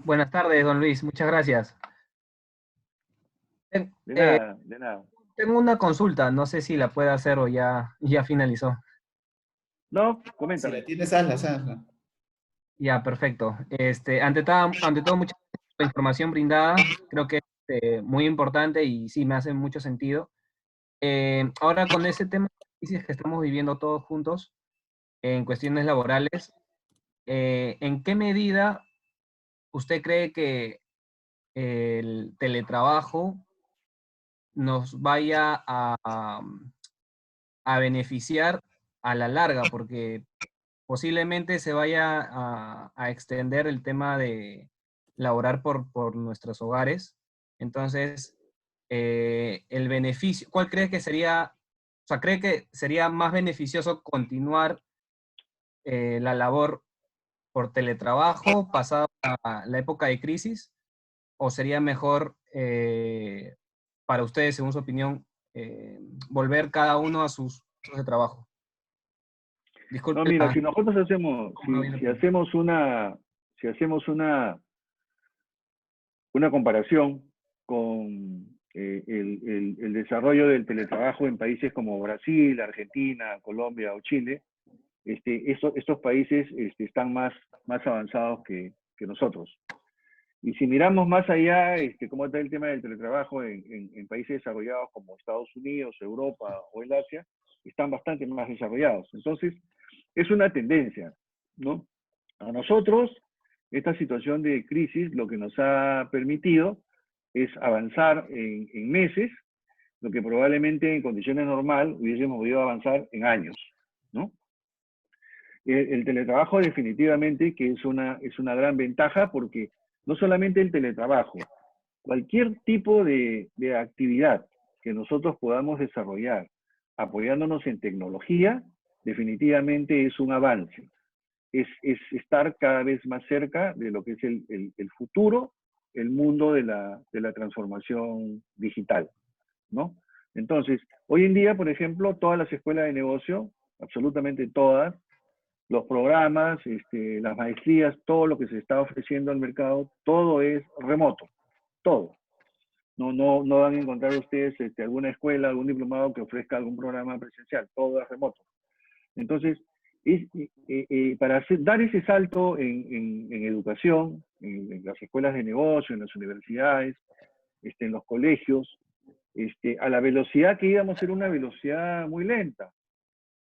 Buenas tardes, don Luis. Muchas gracias. De nada, de nada. Tengo una consulta. No sé si la puede hacer o ya finalizó. No, Si coméntame. la tienes, hazla. Ya, perfecto. Ante todo, mucha información brindada. Creo que es muy importante y sí, me hace mucho sentido. Ahora con ese tema de crisis que estamos viviendo todos juntos en cuestiones laborales, ¿en qué medida usted cree que el teletrabajo nos vaya a beneficiar a la larga? Porque posiblemente se vaya a extender el tema de laborar por nuestros hogares. Entonces, el beneficio, ¿cuál cree que sería, o sea, cree que sería más beneficioso continuar la labor por teletrabajo pasado a la época de crisis? ¿O sería mejor para ustedes, según su opinión, volver cada uno a sus puestos de trabajo? Disculpe. No, mira, si nosotros hacemos, no, si hacemos una comparación con el desarrollo del teletrabajo en países como Brasil, Argentina, Colombia o Chile, estos países están más avanzados que nosotros. Y si miramos más allá, cómo está el tema del teletrabajo en países desarrollados como Estados Unidos, Europa o el Asia, están bastante más desarrollados. Entonces, es una tendencia, ¿no? A nosotros, esta situación de crisis lo que nos ha permitido es avanzar en meses, lo que probablemente en condiciones normales hubiésemos podido avanzar en años, ¿no? El teletrabajo definitivamente que es una gran ventaja porque no solamente el teletrabajo, cualquier tipo de actividad que nosotros podamos desarrollar apoyándonos en tecnología, definitivamente es un avance. Es estar cada vez más cerca de lo que es el futuro, el mundo de la transformación digital, ¿no? Entonces, hoy en día, por ejemplo, todas las escuelas de negocio, absolutamente todas, los programas, las maestrías, todo lo que se está ofreciendo al mercado, todo es remoto, todo. No van a encontrar ustedes alguna escuela, algún diplomado que ofrezca algún programa presencial, todo es remoto. Entonces, para dar ese salto en educación, en las escuelas de negocio, en las universidades, en los colegios, a la velocidad que íbamos a ser una velocidad muy lenta.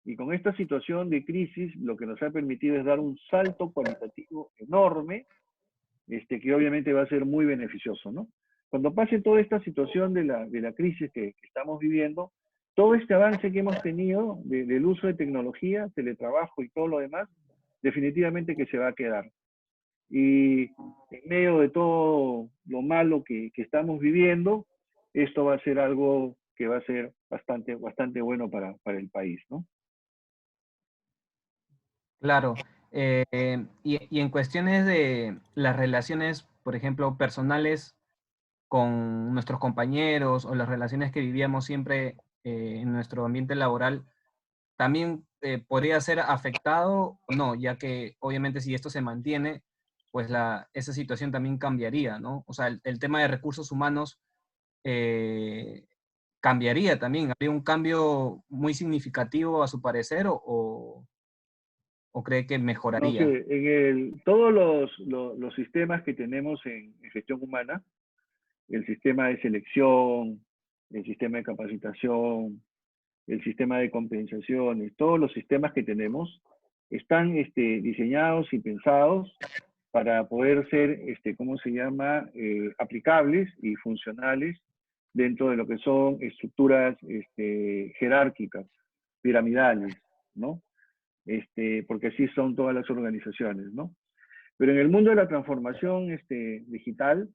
Y con esta situación de crisis, lo que nos ha permitido es dar un salto cualitativo enorme, que obviamente va a ser muy beneficioso, ¿no? Cuando pase toda esta situación de la crisis que estamos viviendo, todo este avance que hemos tenido del uso de tecnología, teletrabajo y todo lo demás, definitivamente que se va a quedar. Y en medio de todo lo malo que estamos viviendo, esto va a ser algo que va a ser bastante bueno para el país, ¿no? Claro. Y en cuestiones de las relaciones, por ejemplo, personales con nuestros compañeros o las relaciones que vivíamos siempre en nuestro ambiente laboral, ¿también podría ser afectado o no? Ya que obviamente si esto se mantiene, pues esa situación también cambiaría, ¿no? O sea, el tema de recursos humanos cambiaría también? ¿Habría un cambio muy significativo a su parecer o cree que No mejoraría? sé, todos los sistemas que tenemos en gestión humana, el sistema de selección, el sistema de capacitación, el sistema de compensaciones, todos los sistemas que tenemos están diseñados y pensados para poder ser, ¿cómo se llama?, aplicables y funcionales dentro de lo que son estructuras jerárquicas, piramidales, ¿no? Porque así son todas las organizaciones, ¿no? Pero en el mundo de la transformación digital,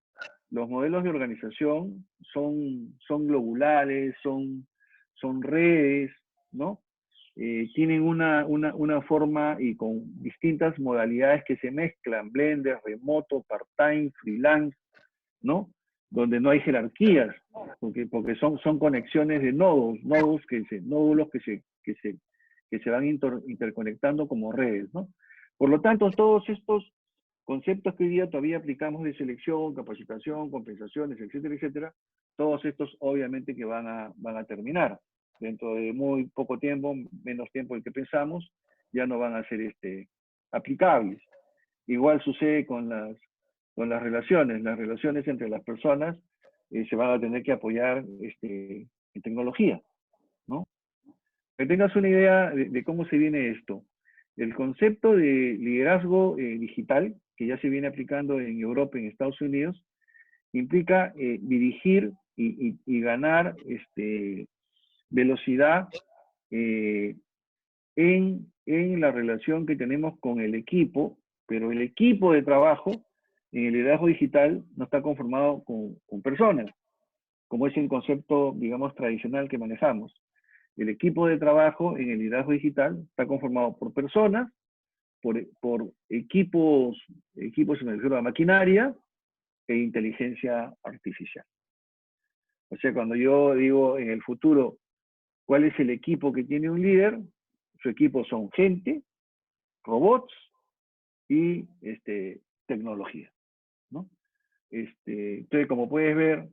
los modelos de organización son globulares, son redes, ¿no? Tienen una forma y con distintas modalidades que se mezclan, blender, remoto, part-time, freelance, ¿no? Donde no hay jerarquías, porque son conexiones de nódulos que se van interconectando como redes, ¿no? Por lo tanto, todos estos conceptos que hoy día todavía aplicamos de selección, capacitación, compensaciones, etcétera, etcétera, todos estos obviamente que van a terminar. Dentro de muy poco tiempo, menos tiempo del que pensamos, ya no van a ser aplicables. Igual sucede con las relaciones entre las personas se van a tener que apoyar en tecnología, ¿no? Que tengas una idea de cómo se viene esto. El concepto de liderazgo digital, que ya se viene aplicando en Europa y en Estados Unidos, implica dirigir y ganar velocidad en la relación que tenemos con el equipo, pero el equipo de trabajo en el liderazgo digital no está conformado con personas, como es el concepto, digamos, tradicional que manejamos. El equipo de trabajo en el liderazgo digital está conformado por personas, por equipos, me refiero a maquinaria e inteligencia artificial. O sea, cuando yo digo en el futuro, ¿cuál es el equipo que tiene un líder? Su equipo son gente, robots y tecnología, ¿no? Entonces, como puedes ver,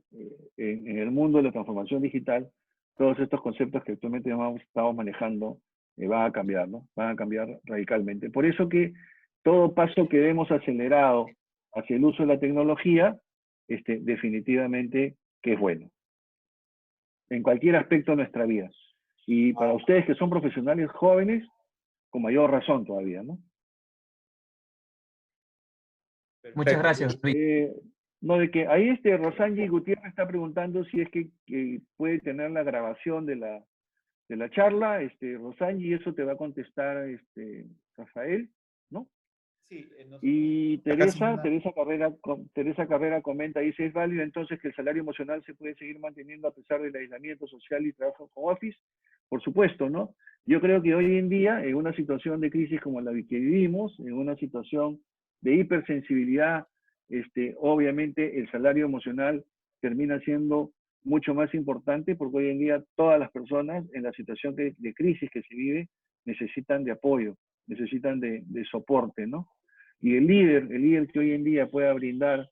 en el mundo de la transformación digital, todos estos conceptos que actualmente estamos manejando van a cambiar, ¿no? Van a cambiar radicalmente. Por eso que todo paso que vemos acelerado hacia el uso de la tecnología, definitivamente que es bueno. En cualquier aspecto de nuestra vida. Y para ustedes que son profesionales jóvenes, con mayor razón todavía, ¿no? Muchas Perfecto. gracias, Luis. No, de que ahí Rosanji Gutiérrez está preguntando si es que puede tener la grabación de la charla, Rosanji, y eso te va a contestar Rafael, ¿no? Sí, nosotros Y acá sin Teresa Carrera comenta, dice, ¿es válido entonces que el salario emocional se puede seguir manteniendo a pesar del aislamiento social y trabajo en home office? Por supuesto, ¿no? Yo creo que hoy en día, en una situación de crisis como la que vivimos, en una situación de hipersensibilidad, obviamente el salario emocional termina siendo mucho más importante porque hoy en día todas las personas en la situación de crisis que se vive necesitan de apoyo, necesitan de soporte, ¿no? Y el líder que hoy en día pueda brindar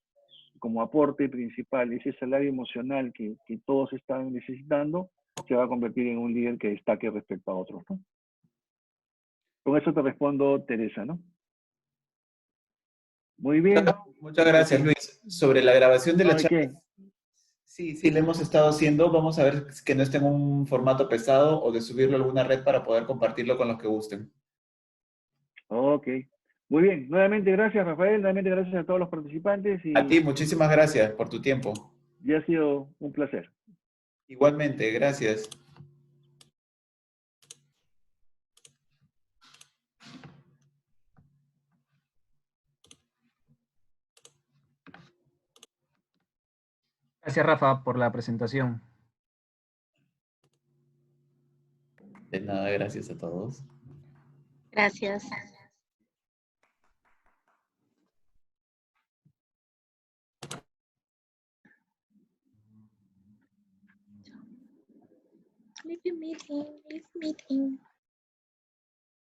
como aporte principal ese salario emocional que todos están necesitando, se va a convertir en un líder que destaque respecto a otros, ¿no? Con eso te respondo, Teresa, ¿no? Muy bien. Muchas gracias, Luis. Sobre la grabación de ¿No la de charla, qué? sí, lo hemos estado haciendo. Vamos a ver que no esté en un formato pesado o de subirlo a alguna red para poder compartirlo con los que gusten. Ok. Muy bien. Nuevamente gracias, Rafael. Nuevamente gracias a todos los participantes A y ti, muchísimas gracias por tu tiempo. ya ha sido un placer. Igualmente, gracias. Gracias, Rafa, por la presentación. De nada, gracias a todos. Gracias. Leave your meeting, leave meeting.